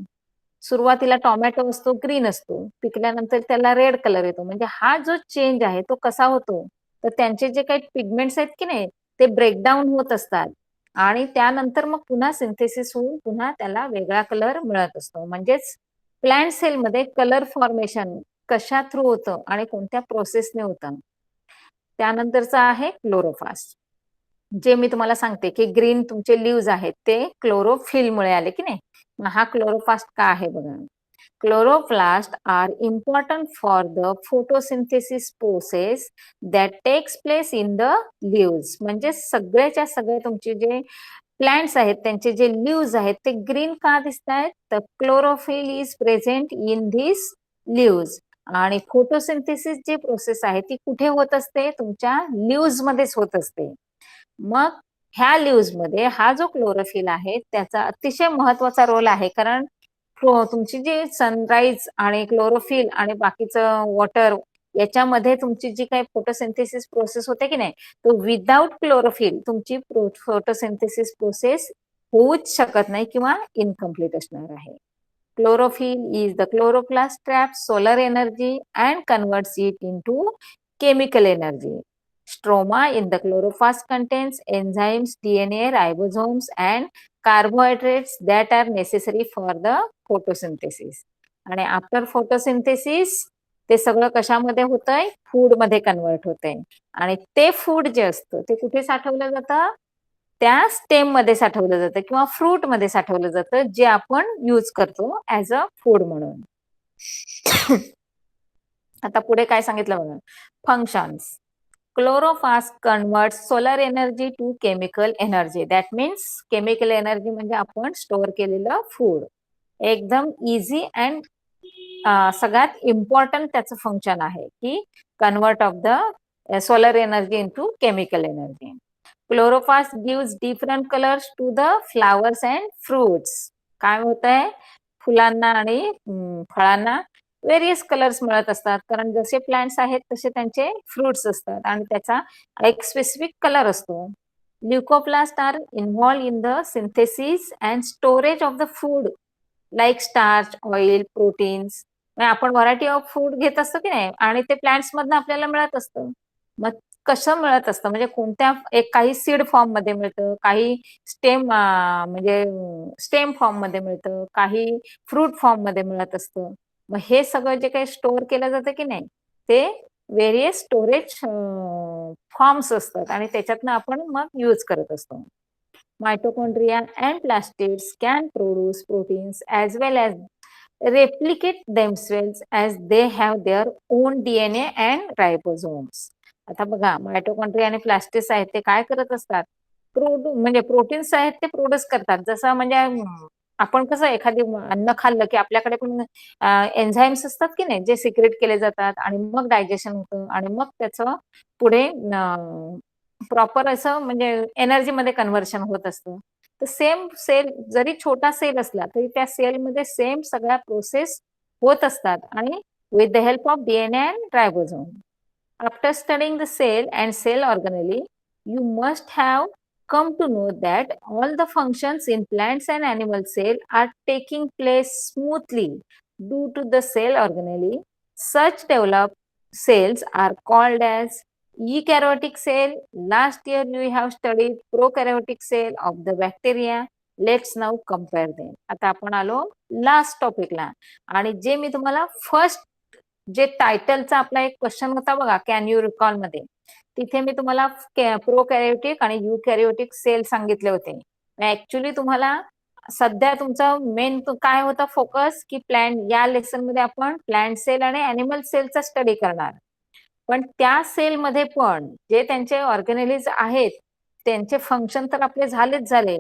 सुरुवातीला टोमॅटो असतो, ग्रीन असतो, पिकल्यानंतर त्याला रेड कलर येतो. म्हणजे हा जो चेंज आहे तो कसा होतो, तर त्यांचे जे काही पिगमेंट्स आहेत की नाही ते ब्रेकडाऊन होत असतात आणि त्यानंतर मग पुन्हा सिंथेसिस होऊन पुन्हा त्याला वेगळा कलर मिळत असतो. म्हणजेच प्लांट सेलमध्ये कलर फॉर्मेशन कशा थ्रू होतं आणि कोणत्या प्रोसेसने होतं. त्यानंतरचं आहे क्लोरोप्लास्ट. जे मी तुम्हाला सांगते की ग्रीन तुमचे लीव्ज आहेत ते क्लोरोफिलमुळे आले की नाही. हा क्लोरोप्लास्ट का आहे बघा. Chloroplast are important for the photosynthesis process that takes place in the leaves. म्हणजे सगळ्याच्या सगळे तुमचे जे प्लांट्स आहेत त्यांचे जे लीव्ज आहेत ते ग्रीन का दिसत आहेत, तर chlorophyll is present in this leaves. आणि फोटोसिंथेसिस जी प्रोसेस आहे ती कुठे होत असते, तुमच्या लीव्ज मध्येच होत असते. मग ह्या लीव्ज मध्ये हा जो क्लोरोफिल आहे त्याचा अतिशय महत्वाचा रोल आहे. कारण तुमची जी सनराईज आणि क्लोरोफिल आणि बाकीचं वॉटर याच्यामध्ये तुमची जी काही फोटोसिंथेसिस प्रोसेस होते की नाही, तो विदाउट क्लोरोफिल तुमची फोटोसिंथेसिस प्रोसेस होऊच शकत नाही किंवा इनकम्प्लीट असणार आहे. Chlorophyll is the chloroplast trap solar energy and converts it into chemical energy. Stroma in the chloroplast contains enzymes, DNA, ribosomes and carbohydrates that are necessary for the photosynthesis. आणि after photosynthesis ते सगळं कशामध्ये होतंय, food मध्ये convert होतंय. आणि ते food जे असतं ते कुठे साठवलं जातं, त्या स्टेम मध्ये साठवलं जातं किंवा फ्रूट मध्ये साठवलं जातं, जे आपण यूज करतो ऍज अ फूड म्हणून. आता पुढे काय सांगितलं बघा, functions. Chloroplast converts solar energy to chemical energy. That means chemical energy म्हणजे आपण स्टोअर केलेलं फूड. एकदम इझी अँड सगळ्यात इम्पॉर्टंट त्याचं फंक्शन आहे की convert of the solar energy into chemical energy. Chloroplast gives different colours to the flowers and fruits. काय होत आहे, फुलांना आणि फळांना व्हेरियस कलर्स मिळत असतात. कारण जसे प्लांट्स आहेत तसे त्यांचे फ्रुट्स असतात आणि त्याचा एक स्पेसिफिक कलर असतो. Leucoplast are involved in the synthesis and storage of the food like starch, oil, proteins. आपण व्हरायटी ऑफ फूड घेत असतो की नाही आणि ते प्लांट्स मधनं आपल्याला मिळत असतं. मग कसं मिळत असतं, म्हणजे कोणत्या काही सीड फॉर्म मध्ये मिळतं, काही स्टेम म्हणजे स्टेम फॉर्म मध्ये मिळतं, काही फ्रूट फॉर्म मध्ये मिळत असतं. मग हे सगळं जे काही स्टोअर केलं जातं की नाही ते व्हेरियस स्टोरेज फॉर्म्स असतात आणि त्याच्यातनं आपण मग यूज करत असतो. Mitochondria and plastids can produce proteins as well as replicate themselves as they have their own DNA and ribosomes. आता बघा, मायटोकॉन्ड्रिया आणि प्लास्टिड्स आहेत ते काय करत असतात, म्हणजे प्रोटीन्स आहेत ते प्रोड्यूस करतात. जसं म्हणजे आपण कसं एखादी अन्न खाल्लं की आपल्याकडे पण एन्झाईम्स असतात की नाही जे सिक्रेट केले जातात आणि मग डायजेशन होतं आणि मग त्याचं पुढे प्रॉपर असं म्हणजे एनर्जी मध्ये कन्व्हर्शन होत असतं. तर सेम सेल जरी छोटा सेल असला तरी त्या सेलमध्ये सेम सगळ्या प्रोसेस होत असतात आणि with the help of DNA and ribosome. After studying the cell and cell organelle you must have come to know that all the functions in plants and animal cell are taking place smoothly due to the cell organelle. Such developed cells are called as eukaryotic cell. Last year we have studied prokaryotic cell of the bacteria. Let's now compare them. आता आपण आलो last टॉपिकला आणि जे मी तुम्हाला first जे टायटलचा आपला एक question होता बघा कॅन यू रिकॉल मध्ये, तिथे मी तुम्हाला प्रोकॅरियोटिक आणि युकॅरियोटिक सेल सांगितले होते. ऍक्च्युली तुम्हाला सध्या तुमचा मेन काय होता फोकस की प्लांट, या लेसन मध्ये आपण प्लांट सेल आणि अॅनिमल सेलचा स्टडी करणार. पण त्या सेलमध्ये पण जे त्यांचे ऑर्गॅनेलिज आहेत त्यांचे फंक्शन तर आपले झाले,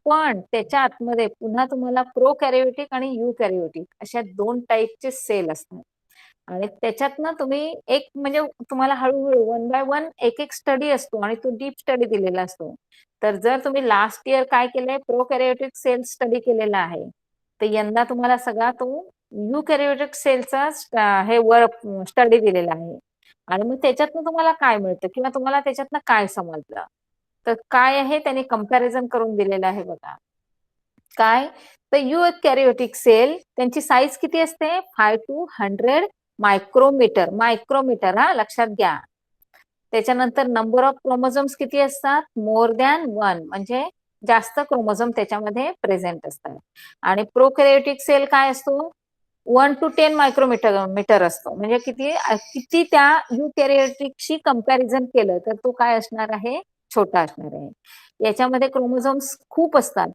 पण त्याच्या आतमध्ये पुन्हा तुम्हाला प्रोकॅरियोटिक आणि युकॅरियोटिक अशा दोन टाईपचे सेल असतात. आणि त्याच्यातनं तुम्ही एक म्हणजे तुम्हाला हळूहळू वन बाय वन एक एक स्टडी असतो आणि तो डीप स्टडी दिलेला असतो. तर जर तुम्ही लास्ट इयर काय केलंय, प्रोकॅरियोटिक सेल स्टडी केलेला आहे, तर यंदा तुम्हाला सगळा तो युकॅरियोटिक सेलचा हे वर स्टडी दिलेला आहे. आणि मग त्याच्यातनं तुम्हाला काय मिळतं किंवा तुम्हाला त्याच्यातनं काय समजलं, तर काय आहे त्याने कंपॅरिझन करून दिलेलं आहे बघा. काय, तर युकॅरियोटिक सेल त्यांची साईज किती असते, 5 to 100 मायक्रोमीटर. मायक्रोमीटर हा लक्षात घ्या. त्याच्यानंतर नंबर ऑफ क्रोमोझोम्स किती असतात, मोर दॅन 1, म्हणजे जास्त क्रोमोझोम त्याच्यामध्ये प्रेझेंट असतात. आणि प्रोकॅरियोटिक सेल काय असतो, 1 to 10 मायक्रोमीटर मीटर असतो. म्हणजे किती किती त्या युकॅरियोटिकशी कंपॅरिझन केलं तर तो काय असणार आहे, छोटा असणार आहे. याच्यामध्ये क्रोमोझोम्स खूप असतात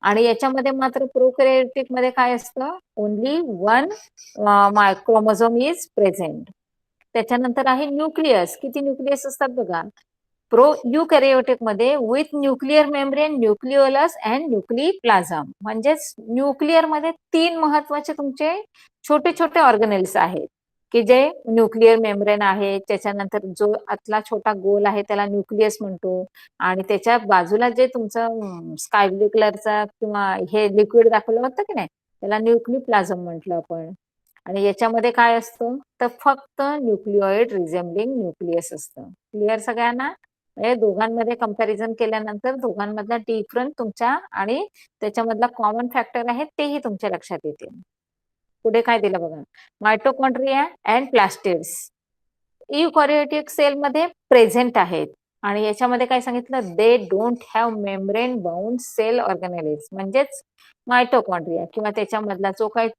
आणि याच्यामध्ये मात्र प्रोकॅरियोटिक मध्ये काय असतं, ओनली 1 क्रोमोझोम इज प्रेझेंट. त्याच्यानंतर आहे न्यूक्लियस. किती न्यूक्लियस असतात बघा, प्रो युकॅरियोटिक मध्ये with nuclear membrane, nucleolus and nucleoplasm. म्हणजेच न्यूक्लिअर मध्ये 3 महत्वाचे तुमचे छोटे छोटे ऑर्गनेल्स आहेत की जे न्यूक्लिअर मेम्ब्रेन आहे, त्याच्यानंतर जो आतला छोटा गोल आहे त्याला न्यूक्लियस म्हणतो, आणि त्याच्या बाजूला जे तुमचं स्काय ब्लू कलरचा किंवा हे लिक्विड दाखवलं होतं की नाही, त्याला न्यूक्लिप्लाझम म्हटलं आपण. आणि याच्यामध्ये काय असतं, तर फक्त न्यूक्लिओइड रिझेम्बलिंग न्यूक्लियस असतं. क्लिअर सगळ्यांना. म्हणजे दोघांमध्ये कंपॅरिझन केल्यानंतर दोघांमधला डिफरन्स तुमच्या आणि त्याच्यामधला कॉमन फॅक्टर आहे तेही तुमच्या लक्षात येतील. पुढे काय दिलं बघा, मायटोकॉन्ड्रिया अँड प्लास्टिड्स युकॅरियोटिक सेलमध्ये प्रेझेंट आहेत. आणि याच्यामध्ये काय सांगितलं, they don't have membrane bound cell organelles. म्हणजेच मायटोकॉन्ड्रिया किंवा त्याच्यामधला जो काही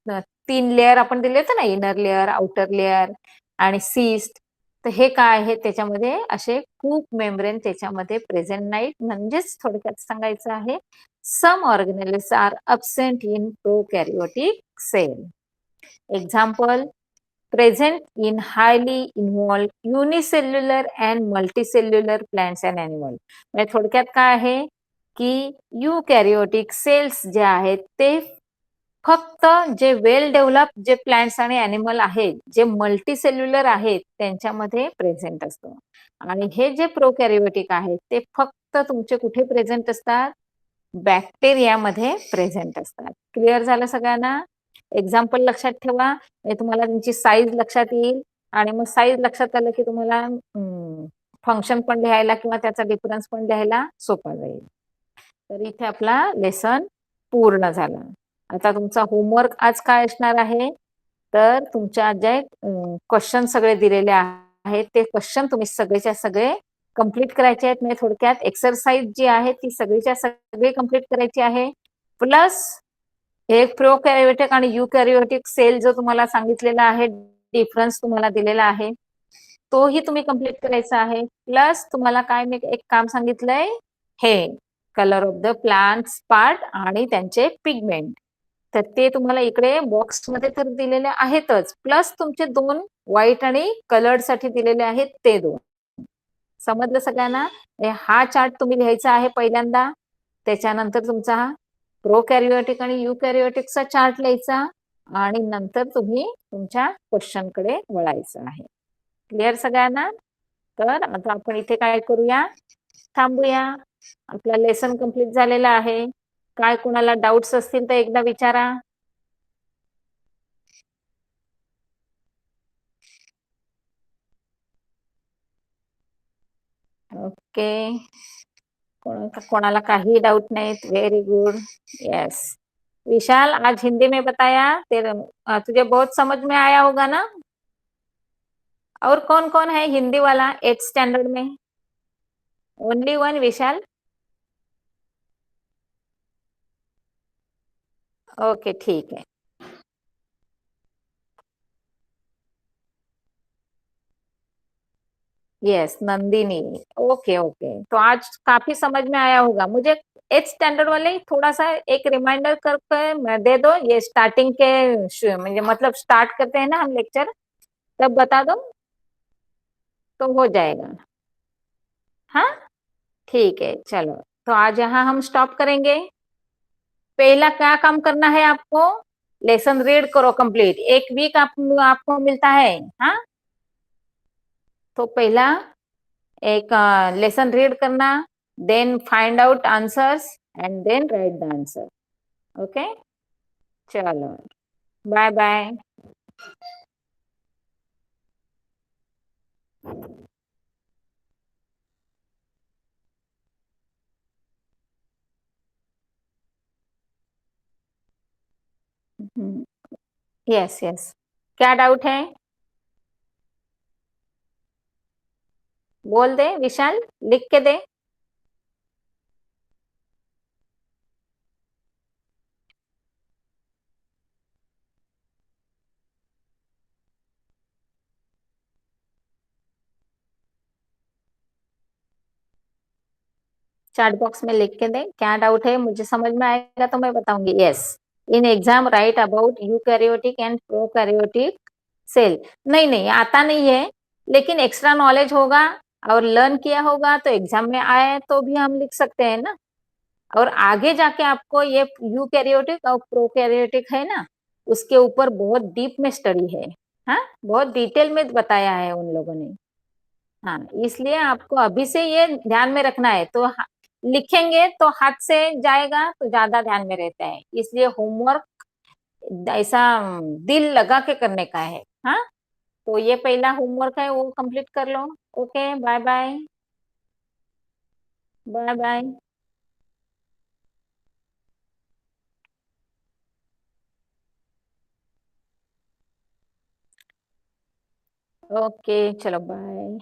3 लेअर आपण दिले होते ना, इनर लेअर, आउटर लेअर आणि सिस्ट, तर हे काय आहे, त्याच्यामध्ये असे खूप मेम्ब्रेन त्याच्यामध्ये प्रेझेंट नाहीत. म्हणजेच थोडक्यात सांगायचं आहे, some organelles are absent in prokaryotic cell. Example, present in highly involved unicellular and multicellular plants and animal. म्हणजे थोडक्यात काय आहे की युकॅरियोटिक सेल्स जे आहेत ते फक्त जे वेल डेव्हलप जे प्लांट्स आणि अॅनिमल आहेत, जे मल्टीसेल्युलर आहेत त्यांच्यामध्ये प्रेझेंट असतो. आणि हे जे प्रोकॅरियोटिक आहेत ते फक्त तुमचे कुठे प्रेझेंट असतात, बॅक्टेरियामध्ये प्रेझेंट असतात. क्लिअर झालं सगळ्यांना. एक्झाम्पल लक्षात ठेवा, म्हणजे तुम्हाला त्यांची साईज लक्षात येईल आणि मग साईज लक्षात आलं की तुम्हाला फंक्शन पण लिहायला किंवा त्याचा डिफरन्स पण लिहायला सोपा जाईल. तर इथे आपला लेसन पूर्ण झाला. आता तुमचा होमवर्क आज काय असणार आहे, तर तुमच्या जे क्वेश्चन सगळे दिलेले आहेत ते क्वेश्चन तुम्ही सगळेच्या सगळे कंप्लीट करायचे आहेत. म्हणजे थोडक्यात एक्सरसाइज जी आहे ती सगळीच्या सगळी कंप्लीट करायची आहे. प्लस एक प्रोकॅरियोटिक आणि युकॅरियोटिक सेल जो तुम्हाला सांगितलेला आहे, डिफरन्स तुम्हाला दिलेला आहे, तोही तुम्ही कंप्लीट करायचा आहे. प्लस तुम्हाला काय मी एक काम सांगितलंय, हे colour of the plants part आणि त्यांचे पिगमेंट, तर ते तुम्हाला इकडे बॉक्समध्ये तर दिलेले आहेतच, प्लस तुमचे 2 व्हाईट आणि कलर्ड साठी दिलेले आहेत ते 2. समजलं सगळ्यांना. हा चार्ट तुम्ही लिहायचा आहे पहिल्यांदा, त्याच्यानंतर तुमचा हा प्रोकॅरियोटिक आणि युकॅरियोटिकचा चार्ट लिहायचा आणि नंतर तुम्ही तुमच्या क्वेश्चन कडे वळायचं आहे. क्लिअर सगळ्यांना. तर आता आपण इथे काय करूया, थांबूया. आपला लेसन कंप्लीट झालेला आहे. काय कोणाला डाऊट्स असतील तर एकदा विचारा. ओके, कोणाला काही डाउट नाही, वेरी गुड. यस विशाल, आज हिंदी में बताया, तेरे तुझे बहुत समझ में आया होगा ना। और कौन कौन है हिंदी वाला 8th स्टैंडर्ड में? ओनली वन विशाल? ओके ठीक है. यस नंदिनी. ओके ओके, तो आज काफी समझ में आया होगा मुझे. 8th स्टैंडर्ड वाले थोड़ा सा एक रिमाइंडर करके दे दो, ये स्टार्टिंग के म्हणजे मतलब स्टार्ट करते हैं ना हम लेक्चर, तब बता दो तो हो जाएगा. हाँ ठीक है, चलो तो आज यहाँ हम स्टॉप करेंगे. पहला क्या काम करना है आपको, लेसन रीड करो कंप्लीट, एक वीक आपको मिलता है। हाँ, तो पहला एक लेसन रीड करना, then find out answers and then write the answer. Okay, चलो, बाय बाय। यस यस, क्या डाउट है? बोल दे विशाल, लिख के दे। चैट बॉक्स में लिख के दे, क्या डाउट है, मुझे समझ में आएगा तो मैं बताऊंगी। Yes, in exam write about eukaryotic and prokaryotic cell. नहीं नहीं, आता नहीं है, लेकिन एक्स्ट्रा नॉलेज होगा और लर्न किया होगा तो एग्जाम में आए तो भी हम लिख सकते हैं ना। और आगे जाके आपको ये यूकैरियोटिक और प्रोकैरियोटिक है ना, उसके ऊपर बहुत डीप में स्टडी है। हाँ, बहुत डिटेल में बताया है उन लोगों ने। हाँ, इसलिए आपको अभी से ये ध्यान में रखना है, तो लिखेंगे तो हाथ से जाएगा तो ज्यादा ध्यान में रहता है, इसलिए होमवर्क ऐसा दिल लगा के करने का है। हाँ, तो ये पहला होमवर्क है, वो कंप्लीट कर लो। Okay, bye bye. Bye bye. Okay, चलो बाय।